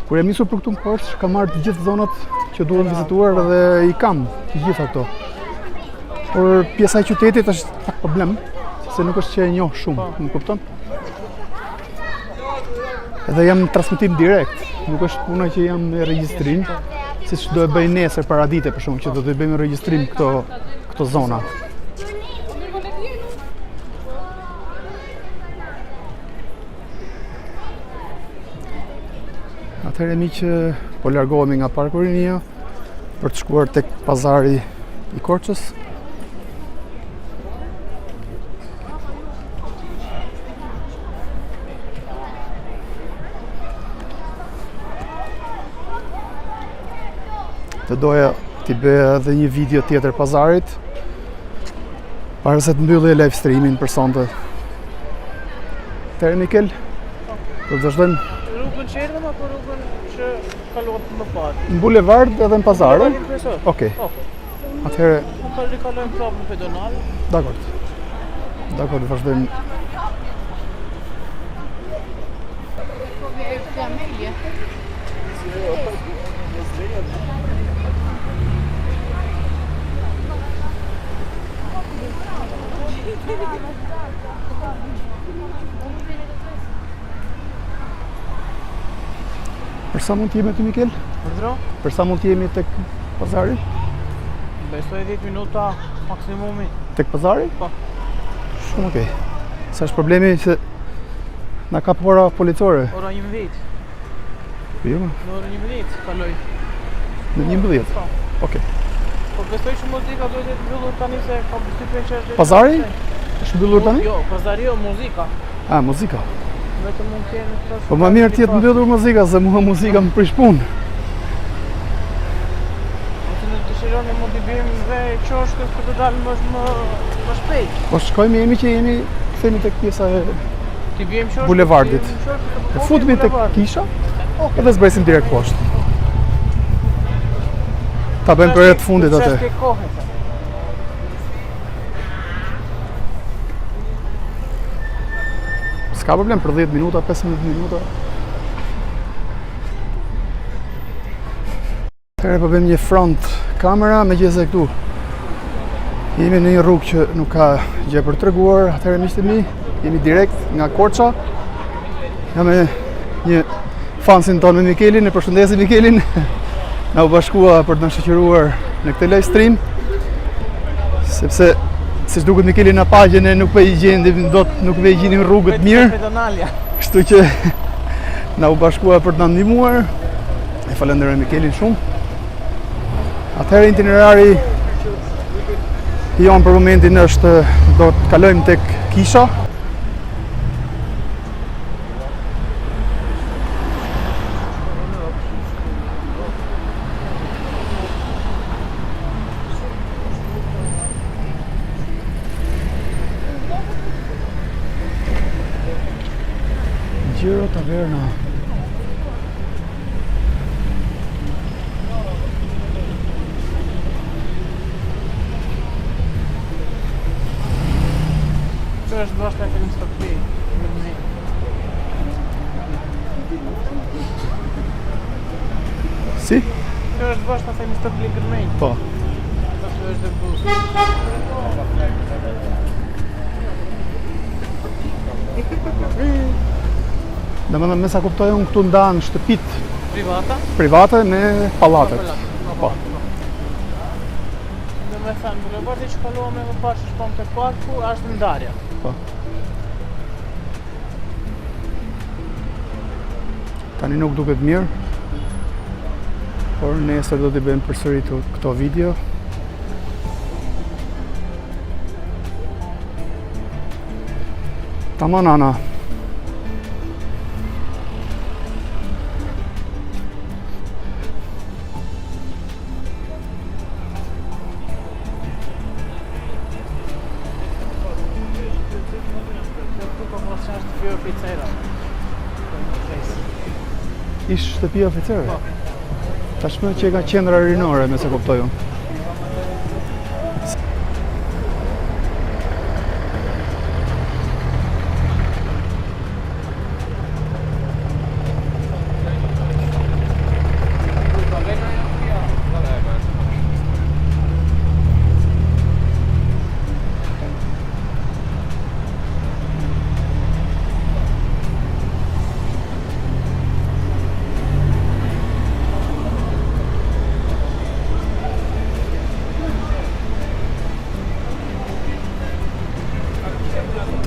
Speaker 1: kur jam nisur për këtu në Korçë, kam marrë të gjithë zonat që duhen vizituar dhe i kam të gjitha këto. Por pjesa e qytetit është pak problem, se nuk është që e njoh shumë, më kupton? Edhe jam transmetim direkt, nuk është puna që jam me regjistrim, siç do e bëj nesër paradite për shkak që do të bëjmë regjistrim këto zona. Atëherë miq, po largohemi nga Parku Rinia për të shkuar tek pazari i Korçës. Të doja t'i bëj edhe një video tjetër pazarit para se të mbyllë live streamin për sonte. Atëherë Mikel, do të vazhdojmë
Speaker 3: Rrugën që erdhëm apo rrugën që kaluat më parë?
Speaker 1: në bulevard edhe në pazar, e? Okej. Atëherë,
Speaker 3: Rikalojmë prapë në pedonal.
Speaker 1: Dakor, vazhdojmë. Për sa mund t'jemi aty Mikel?
Speaker 3: Ndro?
Speaker 1: Për sa mund t'jemi tek pazari?
Speaker 3: Besoj 10 minuta maksimumi.
Speaker 1: Tek pazari?
Speaker 3: Po.
Speaker 1: Shumë okej. Sa është problemi se na kap ora policore.
Speaker 3: Ora 11.
Speaker 1: Jo,
Speaker 3: Në orën 11 kaloj.
Speaker 1: në 11.
Speaker 3: Po.
Speaker 1: Okej.
Speaker 3: Po besoj që muzika duhet të mbyllur tani se ka përshtypjen që është.
Speaker 1: Pazari? Është mbyllur tani?
Speaker 3: Jo, pazari jo, muzika.
Speaker 1: Ah, muzika.
Speaker 3: Vetëm mund të jenë këto.
Speaker 1: Po më mirë t'jetë mbyllur muzika, se mua muzika më prish punë.
Speaker 3: Nëse ne dëshironi mund t'i bëjmë dhe qoshkës për të dalë më shpejt.
Speaker 1: Po shkojmë jemi që jemi kthehemi tek pjesa e
Speaker 3: T'i bëjmë qoshkës.
Speaker 1: bulevardit. E futemi tek kisha, edhe zbresim direkt poshtë. Ta bëjmë për të fundit atë.
Speaker 3: Çfarë kohë?
Speaker 1: S'ka problem për 10 minuta, 15 minuta. Atëherë po bëjmë një front kamera, megjithëse këtu jemi në një rrugë që nuk ka gjë për treguar. Atëherë miqtë mi, jemi direkt nga Korça. Jam me një fansin tonë me Mikelin, e përshëndesim Mikelin. Na u bashkua për të na shoqëruar në këtë live stream. Sepse siç duket Mikeli na pagjen e nuk po I gjendim dot, nuk po I gjenim rrugët mirë. Kështu që na u bashkua për të na ndihmuar. E falenderoj Mikelin shumë. Atëherë itinerari jon për momentin është do të kalojmë tek kisha. Gjero Taverna.
Speaker 3: Kjo është bashkë e film Stokli.
Speaker 1: Si?
Speaker 3: Kjo është bashkë e film Stokli Gërmenj.
Speaker 1: Po.
Speaker 3: Kjo është dhe buzë.
Speaker 1: Domethënë me sa kuptoj unë këtu ndahen shtëpit
Speaker 3: Privata?
Speaker 1: me pallatet. Po.
Speaker 3: Dhe me thënë, bulevardi që kaluam me më parë që shpon të parku, është ndarja.
Speaker 1: Po. Tani nuk duket mirë, por nesër do t'i bëjmë përsëri këto video. Tamam Ana. Ish shtëpia oficerëve? Tashmë që ka qendra rinore, me se kuptoj unë.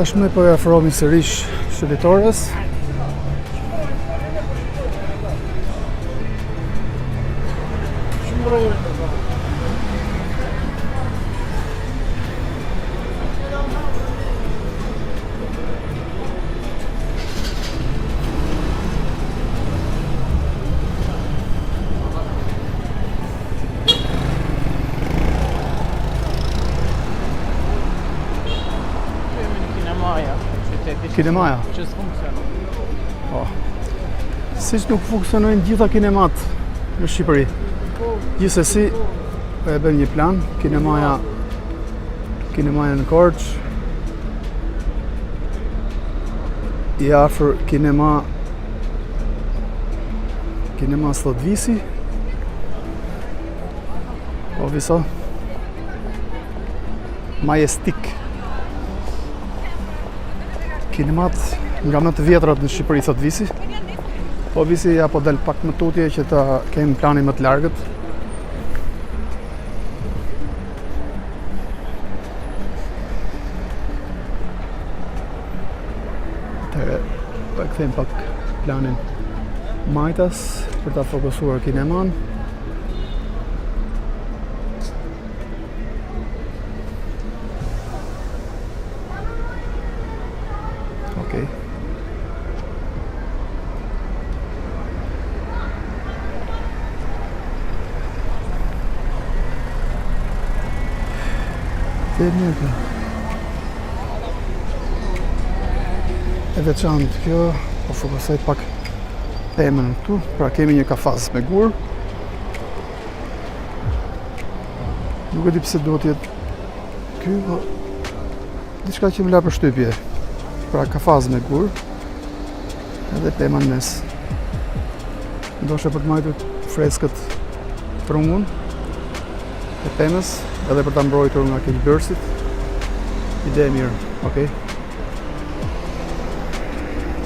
Speaker 1: Tashmë po e afrohemi sërish shërbëtorës. Kinemaja.
Speaker 3: Që s'funksionon.
Speaker 1: Po. Siç nuk funksionojnë gjitha kinemat në Shqipëri. Gjithsesi, e bën një plan, kinemaja në Korç, I afër kinema Slodvisi. Po viso. Majestic. Kinemat nga më të vjetrat në Shqipëri, thot Visi. Po Visi ja po del pak më tutje që ta kemi planin më të largët. Atëherë, po e kthejmë pak planin majtas për ta fokusuar kineman. Okej. E veçantë kjo, po fokusoj pak temën këtu, pra kemi një kafaz me gur. Nuk e di pse duhet jetë ky, po diçka që më la përshtypje. Pra kafaz me gur, edhe pema në mes. Ndoshe për të majtur freskët trungun e pemës, edhe për ta mbrojtur nga keq bërësit. Ide e mirë, okej.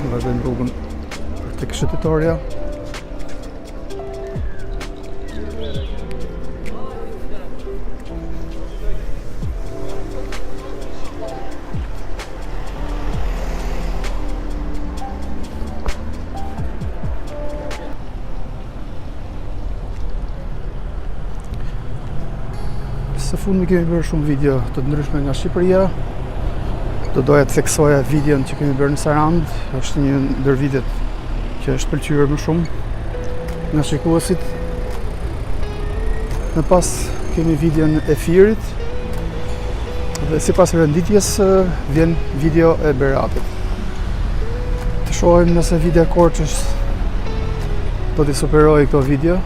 Speaker 1: Vazhdojmë rrugën tek shëtitoria. fundmi kemi bërë shumë video të ndryshme nga Shqipëria. Do doja të theksoja videon që kemi bërë në Sarand. Është një ndër videot që është pëlqyer më shumë nga shikuesit. Më pas kemi videon e Firit. Dhe sipas renditjes vjen video e Beratit. Të shohim nëse video Korçës do t'i superojë këto video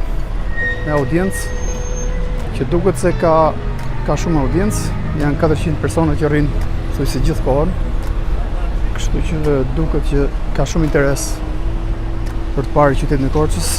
Speaker 1: me audiencë, që duket se ka shumë audiencë, janë 400 persona që rrinë thuajse gjithë kohën. Kështu që duket që ka shumë interes për të parë qytetin e Korçës.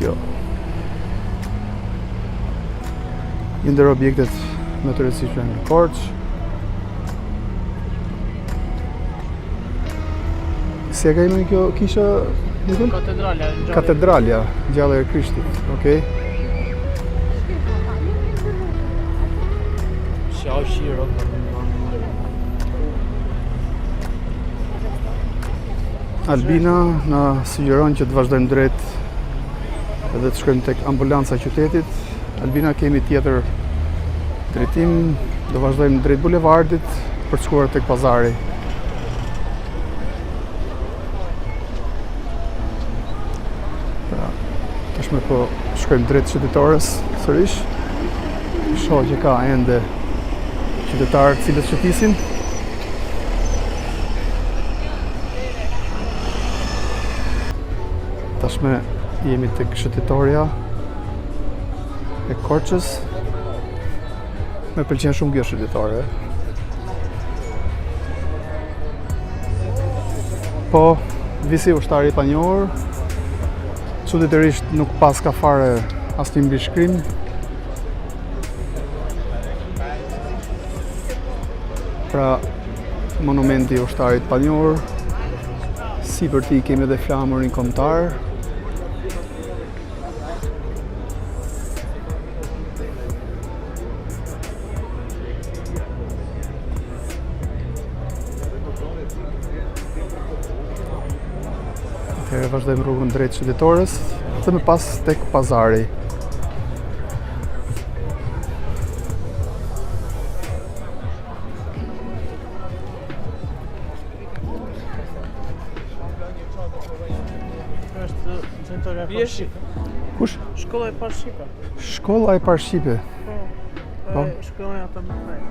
Speaker 1: Kjo një ndër objektet më të rëndësishme në Korçë. Si e ka emrin kjo kisha? Katedralja Gjallë e Krishtit, okay. Albina na sugjeron që të vazhdojmë drejt edhe të shkojmë tek ambulanca e qytetit. Albina, kemi tjetër drejtim, do vazhdojmë drejt bulevardit për të shkuar tek pazari. Pra, tashmë po shkojmë drejt qytetores sërish. Shoh që ka ende qytetarë të cilët shëtisin. Tashmë jemi tek shëtitoria e Korçës. Me pëlqen shumë kjo shëtitore. Po, visi ushtari i panjohur. Çuditërisht nuk pas ka fare asnjë mbishkrim. Pra, monumenti i ushtarit panjohur. Sipër tij kemi edhe flamurin kombëtar. Vazhdojmë rrugën drejt qytetores dhe më pas tek pazari.
Speaker 3: Është qendra e Shqipe.
Speaker 1: Kush?
Speaker 3: Shkolla e parë Shqipe.
Speaker 1: Shkolla e parë Shqipe.
Speaker 3: Po. Shkolla ata më thënë.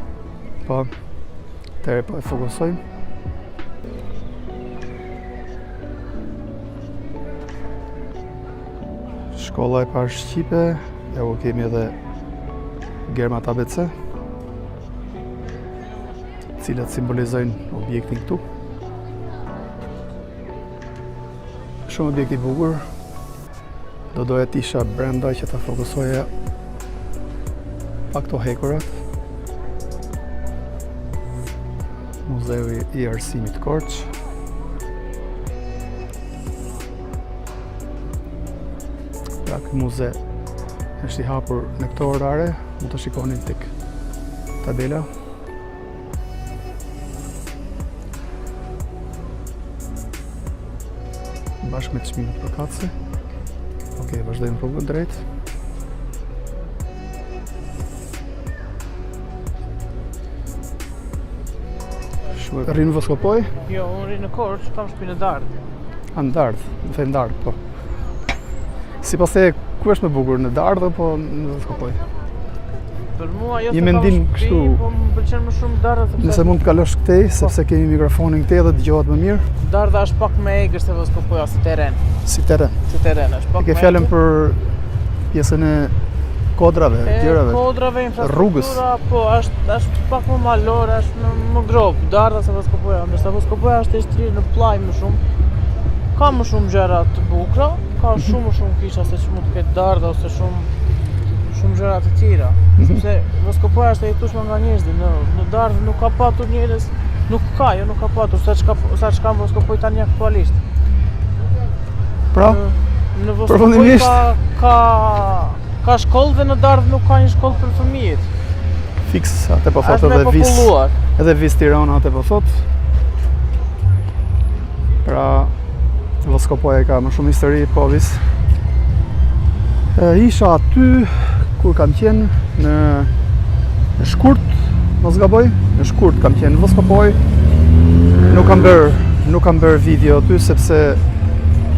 Speaker 1: Po. Tere po e fokusojmë. Shkolla e parë Shqipe, ja ku kemi edhe germat ABC, cilat simbolizojnë objektin këtu. Shumë objekti i bukur. Do doja të isha brenda që ta fokusoja pa këto hekurat. Muzeu i Arsimit Korçë. Ky muze është i hapur në këto orare, mund të shikoni tek tabela. Bashkë me çmimet përkatëse. Okej, vazhdojmë rrugën drejt. Rrinë në Voskopoj?
Speaker 3: Jo, unë rrinë në Korçë, kam shtëpi në Dardhë.
Speaker 1: A, në Dardhë, në thejnë Dardhë, po. Si pas te, ku është me bukur, në Dardhë, po në Voskopoj?
Speaker 3: Për mua jo
Speaker 1: Një
Speaker 3: se
Speaker 1: mendim
Speaker 3: kam
Speaker 1: kështu.
Speaker 3: shtëpi, po më pëlqen më shumë darda sepse
Speaker 1: Nëse mund të kalosh këtej, sepse kemi mikrofonin këtej dhe dëgjohet më mirë,
Speaker 3: darda është pak më egër se Voskopoja si teren.
Speaker 1: si teren.
Speaker 3: Si teren është pak
Speaker 1: Ke
Speaker 3: më
Speaker 1: fjalën
Speaker 3: egër.
Speaker 1: për pjesën e kodrave, gjërave.
Speaker 3: Kodrave,
Speaker 1: rrugës.
Speaker 3: infrastruktura, po është pak më malore, është më grop, darda se Voskopoja, ndërsa Voskopoja është e shtrirë në plaj më shumë. Ka më shumë gjëra të bukura, ka shumë më shumë kisha se që mund të ketë darda ose shumë gjëra të tjera. Sepse Voskopoja është e jetueshme nga njerëzit, në dardë nuk ka patur njerëz, nuk ka patur sa çka në Voskopoj tani aktualisht.
Speaker 1: Pra,
Speaker 3: Në Voskopoj
Speaker 1: përfundimisht
Speaker 3: ka shkollë dhe në dardë nuk ka një shkollë për fëmijët.
Speaker 1: fiks, atë po thot
Speaker 3: Është me
Speaker 1: edhe vis.
Speaker 3: populluar.
Speaker 1: Edhe vis Tirana atë po thot. Pra, Voskopoja ka më shumë histori, po vis. Isha aty kur kam qenë në Shkurt, mos gaboj, në Shkurt kam qenë në Voskopoj. Nuk kam bërë video aty sepse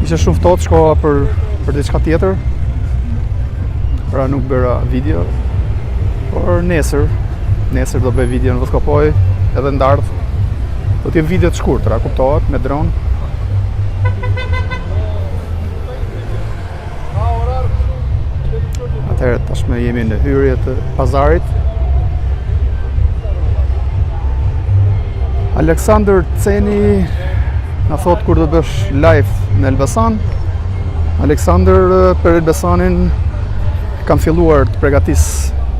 Speaker 1: ishte shumë ftohtë, shkova për diçka tjetër. Pra nuk bëra video. Por nesër do bëj video në Voskopoj, edhe në dardh. Do t'jem video të shkurtra, kuptohet, me dron. Atëherë tashmë jemi në hyrje të pazarit. Aleksandër Ceni na thot kur do bësh live në Elbasan. Aleksandër, për Elbasanin kam filluar të përgatis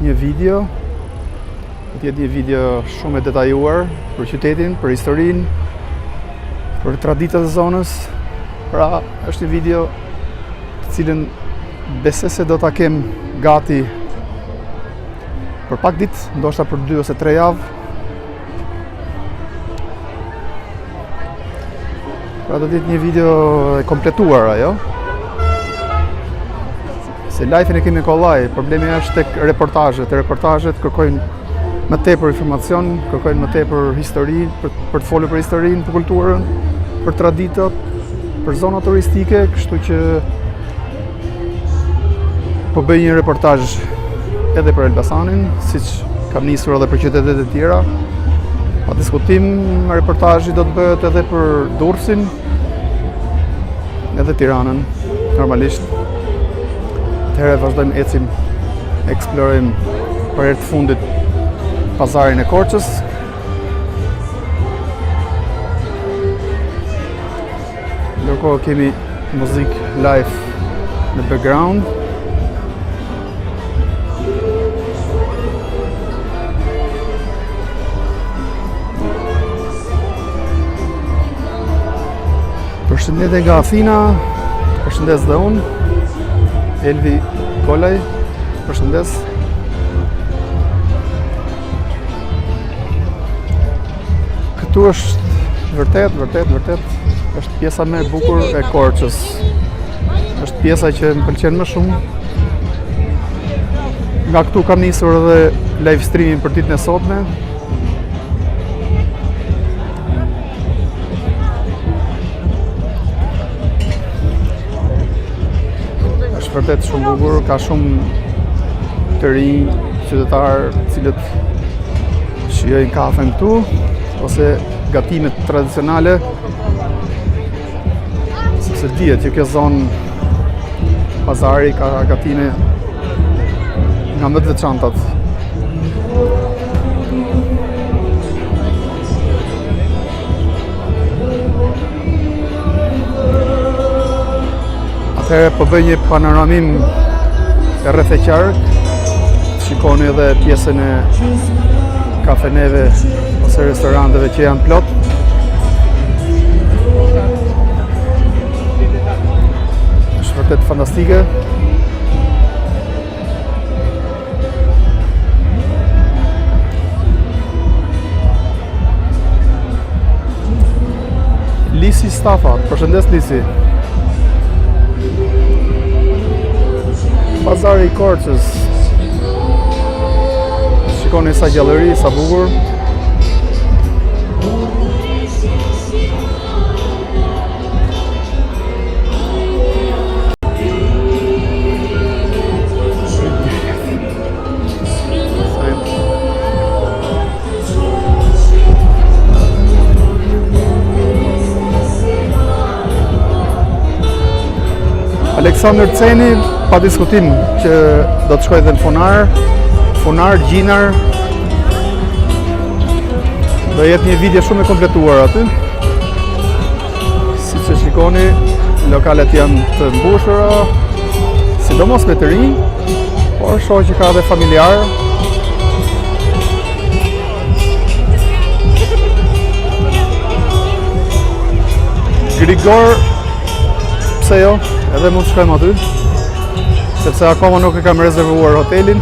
Speaker 1: një video. Do të jetë një video shumë e detajuar për qytetin, për historinë, për traditat e zonës. Pra, është një video të cilën besoj se do ta kem gati për pak ditë, ndoshta për 2 ose 3 javë. Pra do të jetë një video e kompletuar ajo. Se live-in e kemi kollaj, problemi është tek reportazhet. Reportazhet kërkojnë më tepër informacion, kërkojnë më tepër histori, për të folur për historinë, për kulturën, për traditat, për zona turistike, kështu që po bëj një reportazh edhe për Elbasanin, siç kam nisur edhe për qytetet e tjera. Pa diskutim, reportazhi do të bëhet edhe për Durrësin, edhe Tiranën, normalisht. Atëherë vazhdojmë ecim, eksplorojmë për herë të fundit pazarin e Korçës. Ndërkohë kemi muzikë live në background. Përshëndetje nga Athina, përshëndes dhe unë, Elvi Kolaj, përshëndes. Këtu është vërtet, është pjesa më e bukur e Korçës. Është pjesa që më pëlqen më shumë. Nga këtu kam nisur edhe live streamin për ditën e sotme. Vërtet shumë bukur, ka shumë të rinj qytetarë të cilët shijojnë kafen këtu ose gatimet tradicionale. Sepse dihet që kjo zonë pazari ka gatime nga më të veçantat. Atëherë po bëj një panoramim e rreth e qark. Shikoni edhe pjesën e kafeneve ose restoranteve që janë plot. Është vërtet fantastike. Lisi Stafa, përshëndes Lisi. Pazari i Korçës. Shikoni sa gjallëri, sa bukur. Aleksandr Ceni, pa diskutim që do të shkoj dhe në Fonar, Gjinar. Do jetë një video shumë e kompletuar aty. Si që shikoni, lokalet janë të mbushura, sidomos me të rinj, por shoh që ka dhe familjar. Grigor, pse jo, edhe mund të shkojmë aty, sepse akoma nuk e kam rezervuar hotelin.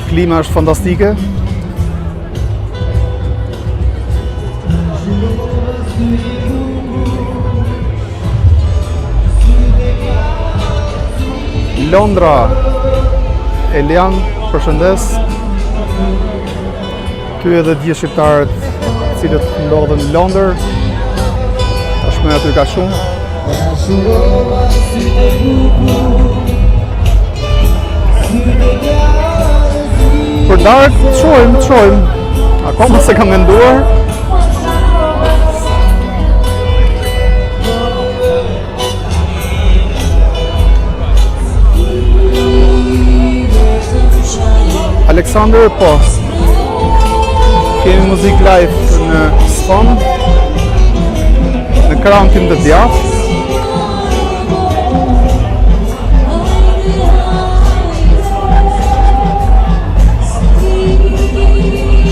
Speaker 1: Klima është fantastike. Londra, Elian, përshëndes. Ty edhe dje shqiptarët cilët ndodhen në Londër. Tashmë aty ka shumë. Për dark të shojmë. Akoma se kam menduar. Aleksandr, po. Kemi muzik live në Sfon, në Krauntin të djathtë.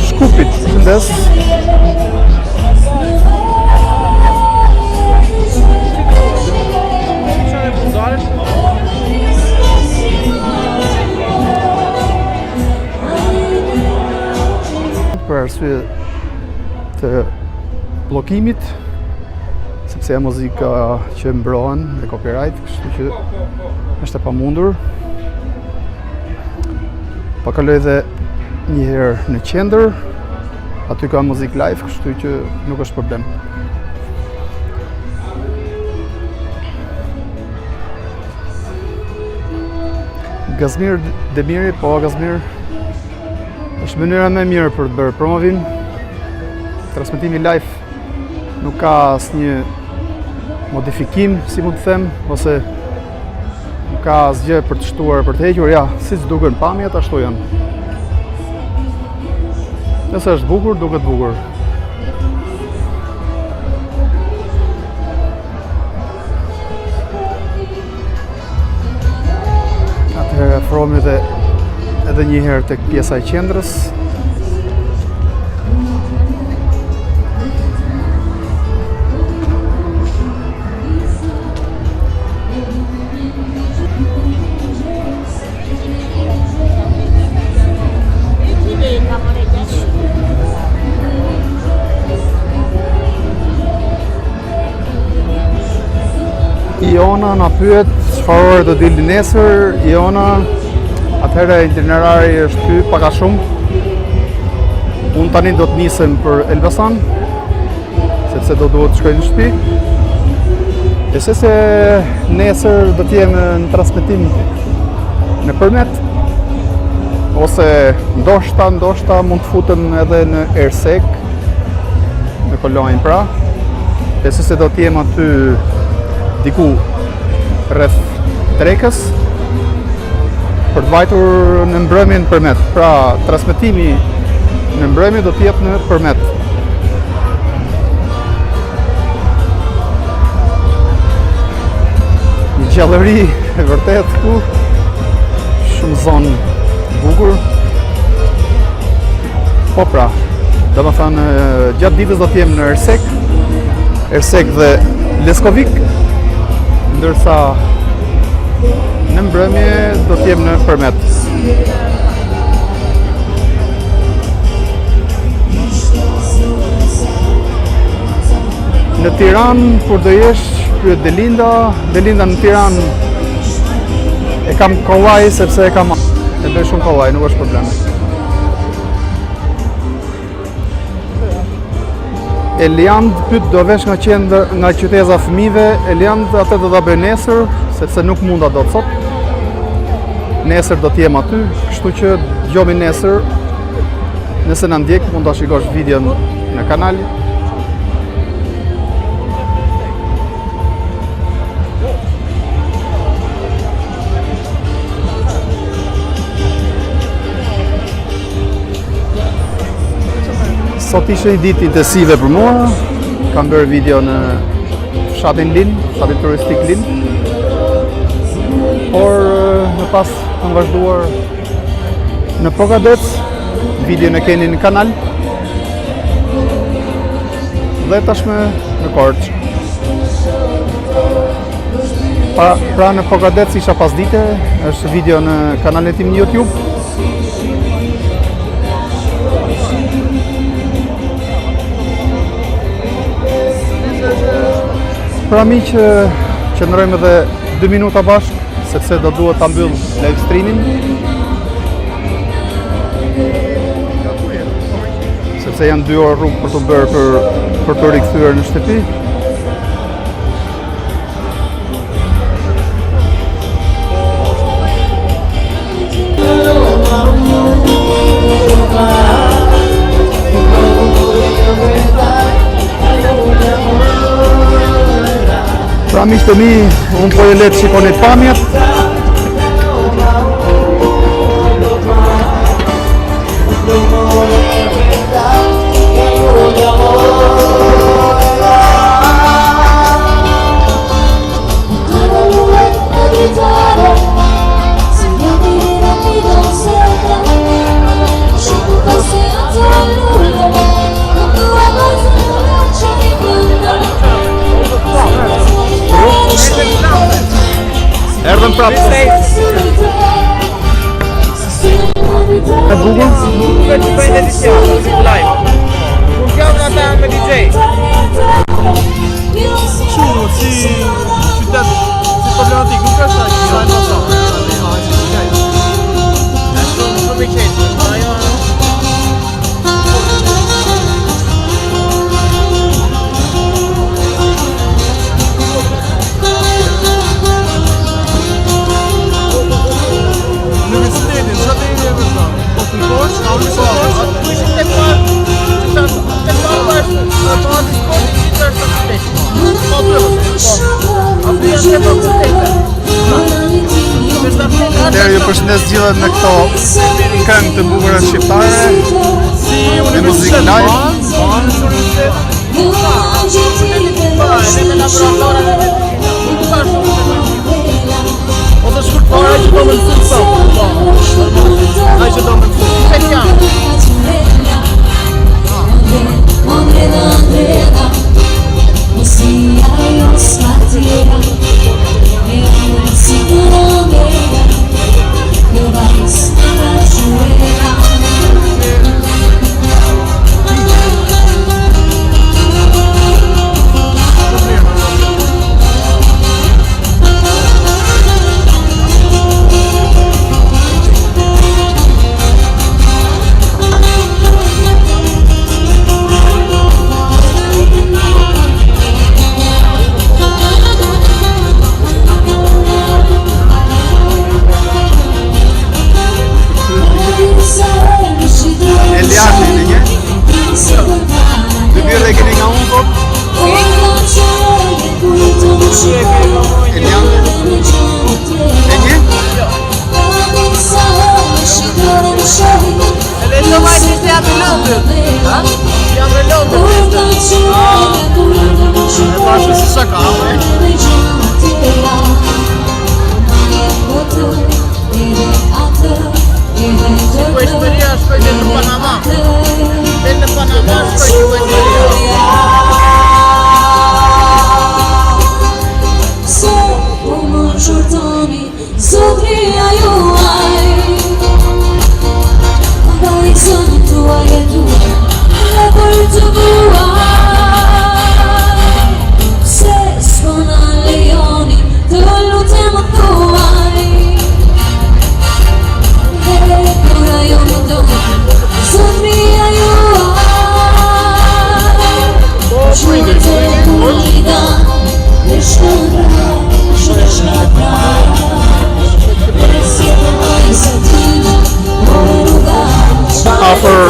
Speaker 1: Shkupit, përshëndes. Për arsye të bllokimit, sepse janë muzika që mbrohen me copyright, kështu që është e pamundur. Pa kaloj dhe një herë në qendër, aty ka muzik live, kështu që nuk është problem. Gazmir Demiri, po Gazmir, është mënyra më e mirë për të bërë promovim. Transmetimi live nuk ka asnjë modifikim, si mund të them, ose nuk ka asgjë për të shtuar, për të hequr, ja, siç duken pamjet, ashtu janë. Nëse është bukur, duket bukur. Atëherë afrohemi edhe një herë tek pjesa e qendrës. Iona na pyet çfarë ore do dili nesër. Iona, atëherë itinerari është ky pak a shumë. Unë tani do të nisem për Elbasan, sepse do duhet të shkoj në shtëpi. E se nesër do të jem në transmetim në përmet, ose ndoshta mund të futem edhe në Ersek, në Kolonjë pra. E se do të jem aty diku rreth Trekës për të vajtur në mbrëmjen përmet. Pra, transmetimi në mbrëmje do të jetë në përmet. Një gjallëri e vërtet këtu, shumë zonë bukur. Po pra, do më thënë, gjatë ditës do të jem në Ersek dhe Leskovik, ndërsa në mbrëmje do të jem në përmet. Në Tiranë, kur do jesh, pyet Delinda në Tiranë e kam kollaj sepse e bëj shumë kollaj, nuk është problem. Eliand pyet do vesh nga qyteza fëmijëve. Eliand atë do ta bëj nesër, sepse nuk munda dot sot. Nesër do të jem aty, kështu që dëgjojmë nesër. Nëse na ndjek, mund ta shikosh videon në kanal. Sot ishte një ditë intensive për mua. Kam bërë video në fshatin Lin, fshatin turistik Lin. Por më pas kam vazhduar në Pogadec, video në keni në kanal. Dhe tashme në Korçë. Pra në Pogadec isha pas dite, është video në kanalin tim në YouTube. Pra mi që qëndrojmë edhe 2 minuta bashkë, sepse do duhet ta mbyll live streamin. Sepse janë 2 orë rrugë për të bërë për të rikthyer në shtëpi. Pra miqtë mi, unë po e letë shikoni pamjet. Erdhëm prapë. E bukur?
Speaker 3: Bukur që bëjnë edicion, live. Nuk jam në ata me DJ. Shu, si qytet, si problematik, nuk është ta që sajnë pasat. Shumë i qenë,
Speaker 1: Deri ju përshëndes gjithët me këto këngë të bukura shqiptare, me muzikë live.
Speaker 4: Offer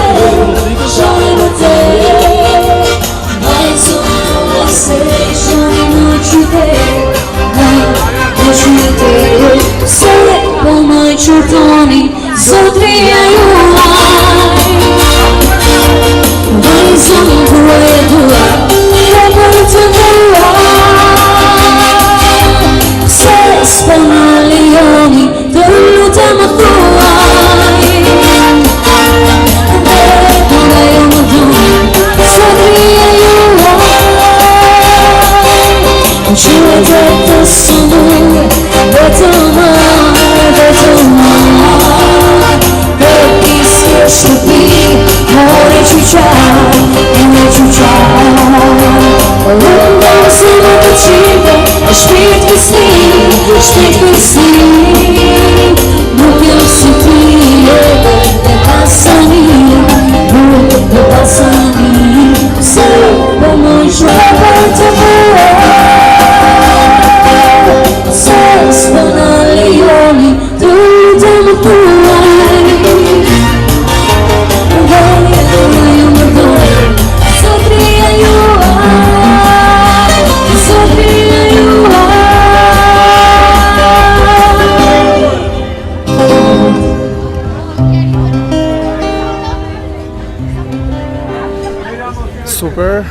Speaker 1: Super.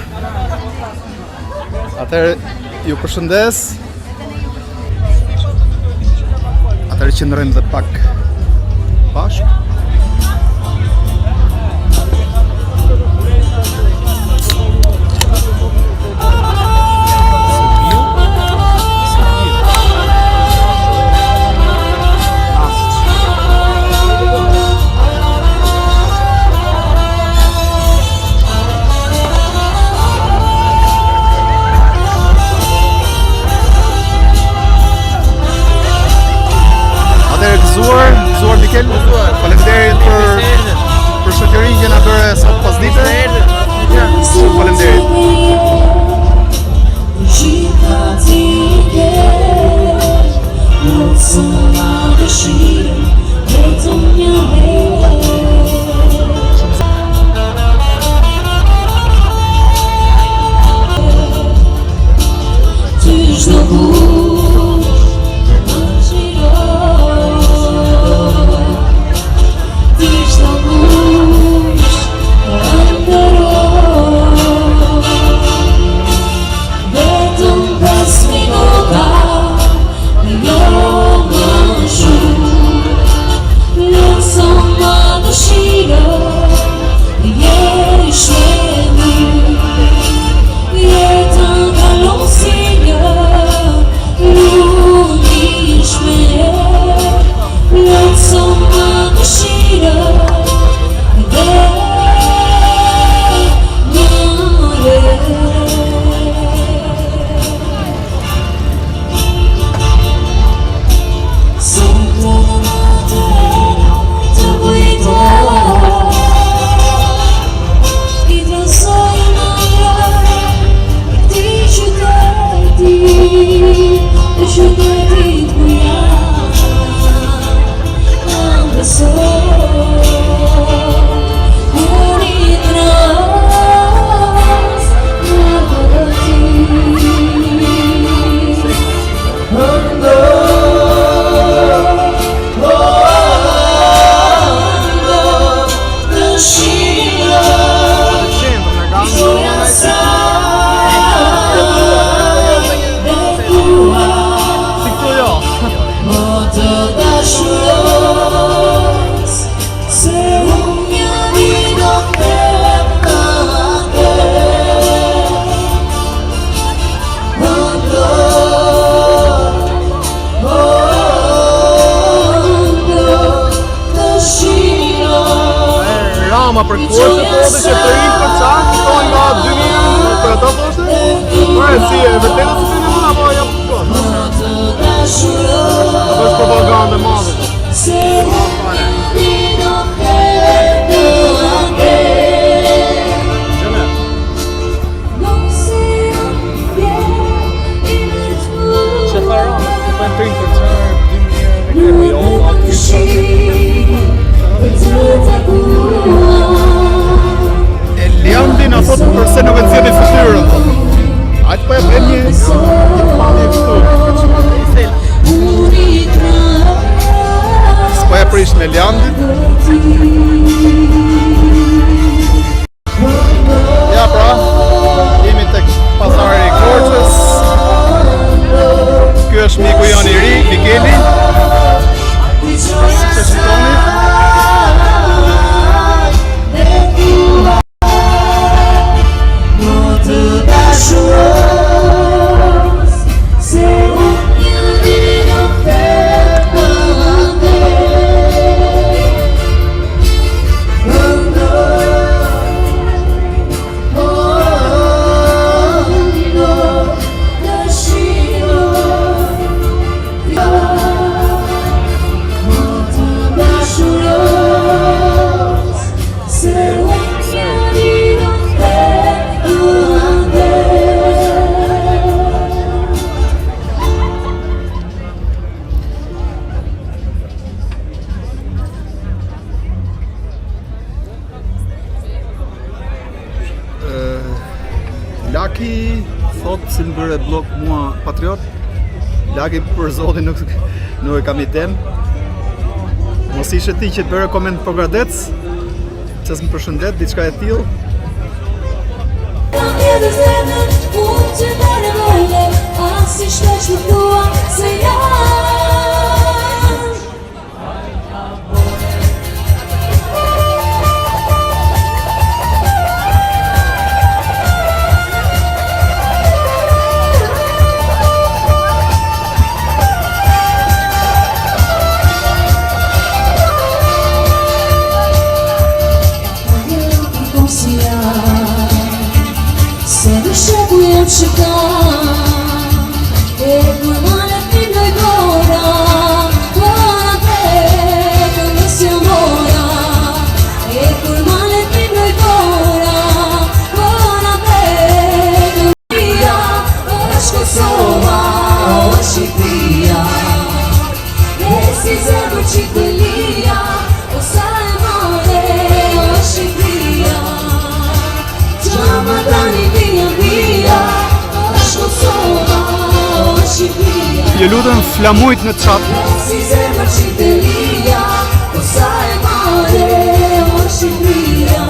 Speaker 1: Atëherë ju përshëndes. Atëherë qëndrojmë dhe pak bashkë. Gëzuar Mikel, faleminderit për shoqërinë që na bëre sot pasdite. Shumë faleminderit. Për kohë që të odhe që të rinë për qa, këtojnë nga 2000 për ato poshte? Mërë, si e vërtetë të të një apo jam për kohë? Apo është propaganda madhe? Që tharon, të bëjnë të rinë për qa, 2000 jo, Eliandi na thot përse nuk e nxjerrni fytyrën. Hajt po e bëjmë një pamje këtu. S'po e prish me Eliandit. Ja pra, jemi tek pazari i Korçës. Ky është miku jon i ri, Mikeli. Që shikoni. Laki thot si më bëre blog mua Patriot. Laki për zotin nuk e kam idem. Mos ishe ti që të bëre koment Pogradec, që s'më përshëndet, diçka e tillë. Ju lutem flamujt në chat.
Speaker 4: Si zemër Qitelia, po sa e madhe o Shqipëria.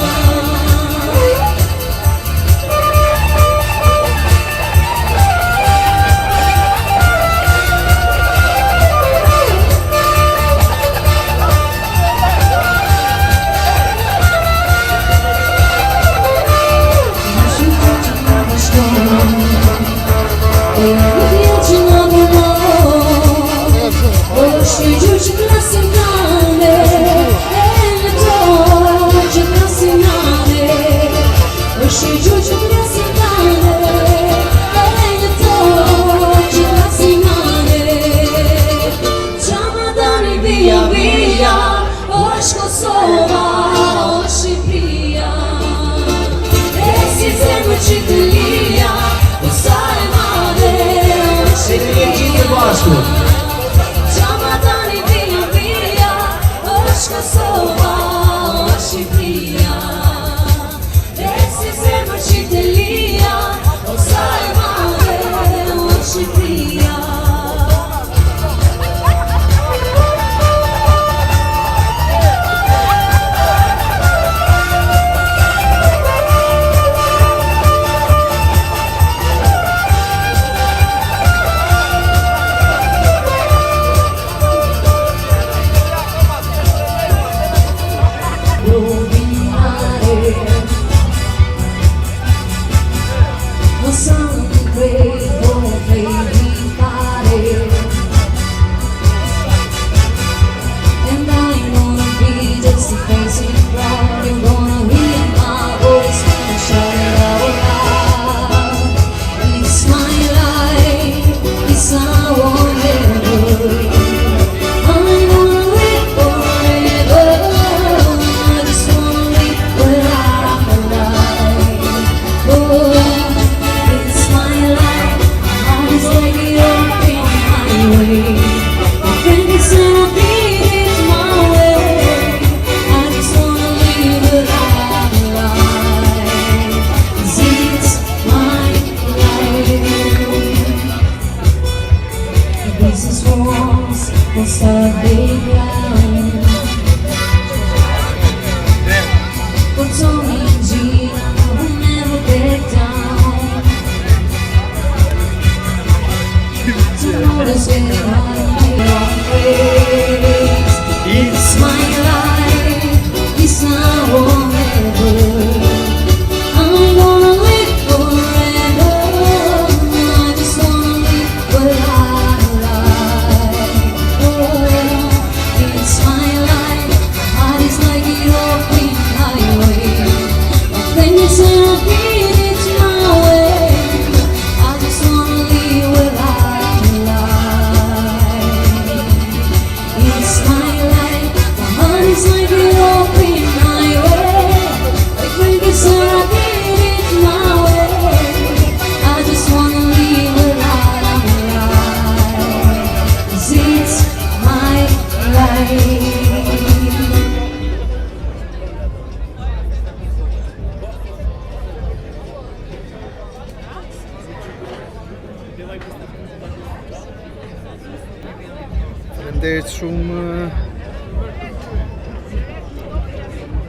Speaker 1: shumë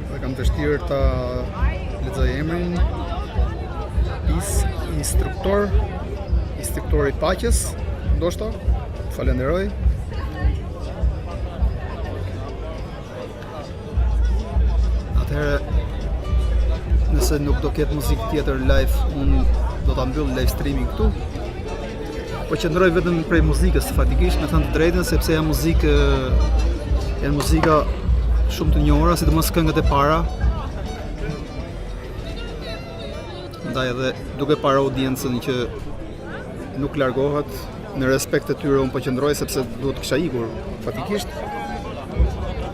Speaker 1: dhe kam vështirë ta lexoj emrin. Instruktori I paqes, ndoshta. Falenderoj. Atëherë, nëse nuk do ketë muzikë tjetër live, unë do ta mbyll live streaming këtu. Po qëndroj vetëm prej muzikës, fatikisht, me thënë të drejtën, sepse janë muzika shumë të njohura, sidomos këngët e para. Ndaj edhe duke para audiencën që nuk largohet, në respekt të tyre unë po qëndroj sepse duhet kisha ikur fatikisht.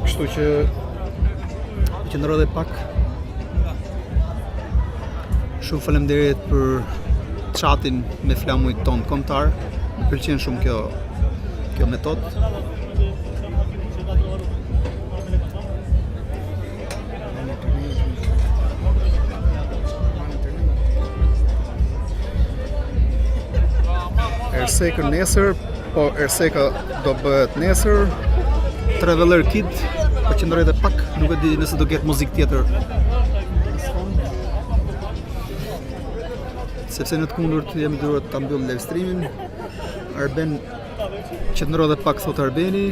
Speaker 1: Kështu që qëndroj edhe pak. Shumë faleminderit për chatin me flamurit tonë kombëtar. Më pëlqen shumë kjo metodë. Ersekë nesër, po Erseka do bëhet nesër. Traveler Kid, po qëndroj edhe pak, nuk e di nëse do ketë muzikë tjetër. Sepse në të kundërt jam duhet ta mbyll live streamin. Arben qëndroj edhe pak, thot Arbeni.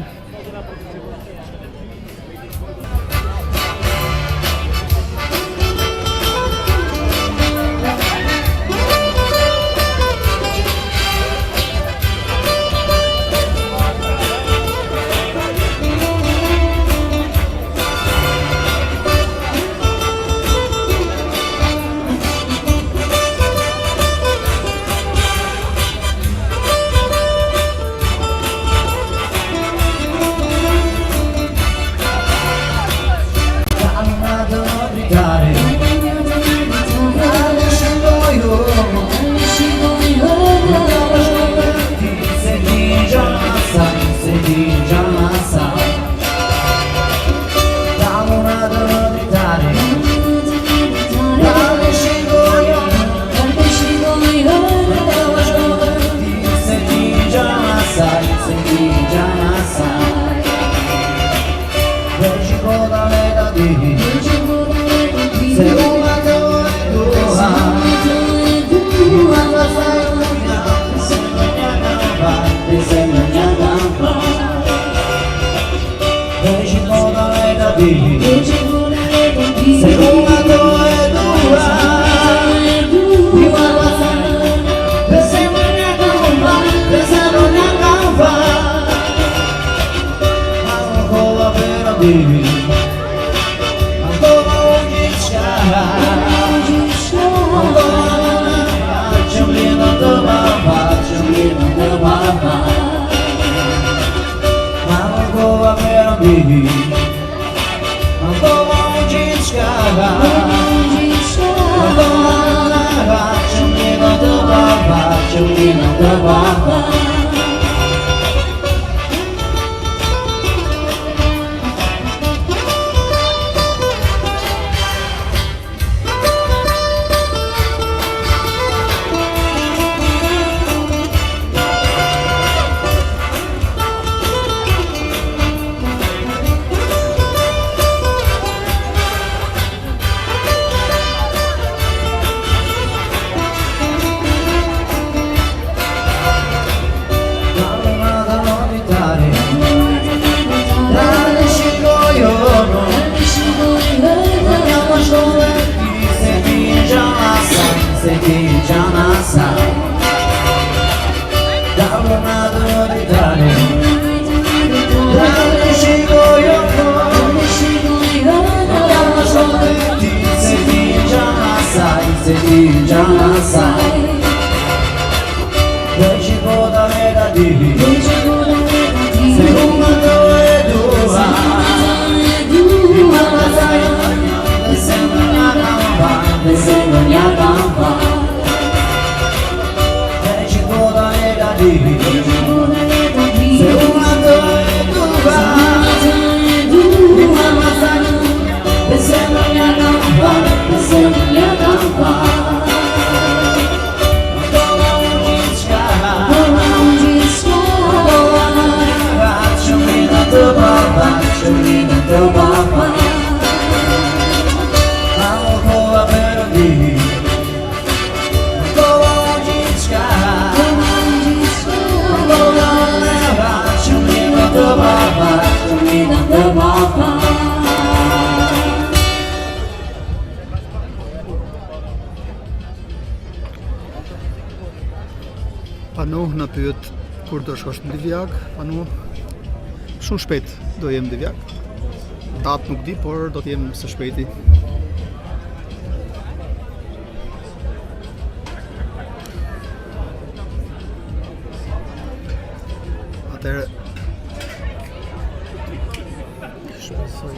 Speaker 1: Panu në pyet kur do shkosh në Divjak, Panu shumë shpejt do jem në Divjak. Datë nuk di, por do të jem së shpejti. Atëherë shpresoj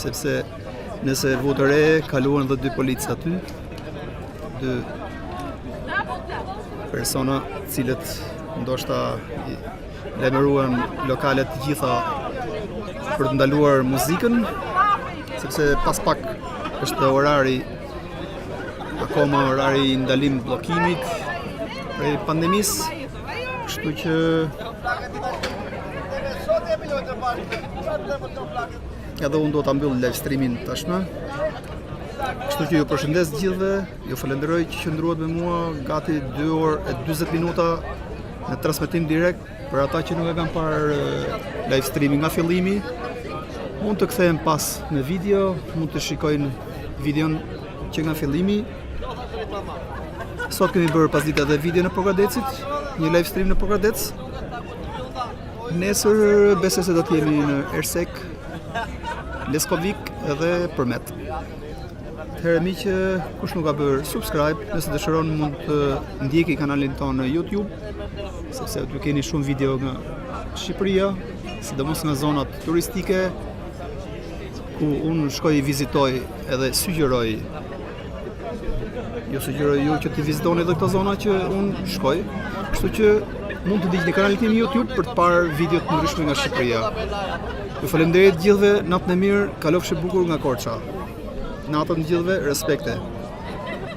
Speaker 1: sepse nëse votë re kaluan dhe 2 policë aty, 2 persona cilët ndoshta i lajmëruan lokalet të gjitha për të ndaluar muzikën, sepse pas pak është orari orari i ndalim bllokimit prej pandemisë, kështu që edhe unë do ta mbyll live streamin tashmë. Kështu që ju përshëndes gjithëve, ju falenderoj që qëndruat me mua gati 2 orë e 40 minuta në transmetim direkt. Për ata që nuk e kanë parë live streamin nga fillimi, mund të kthehen pas me video, mund të shikojnë videon që nga fillimi. Sot kemi bërë pasdite edhe video në Pogradecit, një live stream në Pogradec. Nesër besoj se do të jemi në Ersek, Leskovik edhe Përmet. Herë miq, kush nuk ka bërë subscribe, nëse dëshiron mund të ndjeki kanalin tonë në YouTube, sepse du keni shumë video nga Shqipëria, sidomos nga zonat turistike, ku unë shkoj i vizitoj edhe sugjeroj. Jo sugjeroj ju që të vizitoni edhe këto zona që unë shkoj, kështu që mund të ndiqni kanalin tim YouTube për të parë video të ndryshme nga Shqipëria. Ju falenderoj gjithëve, natën e mirë, kalofshi bukur nga Korça. Natën gjithëve, respekte.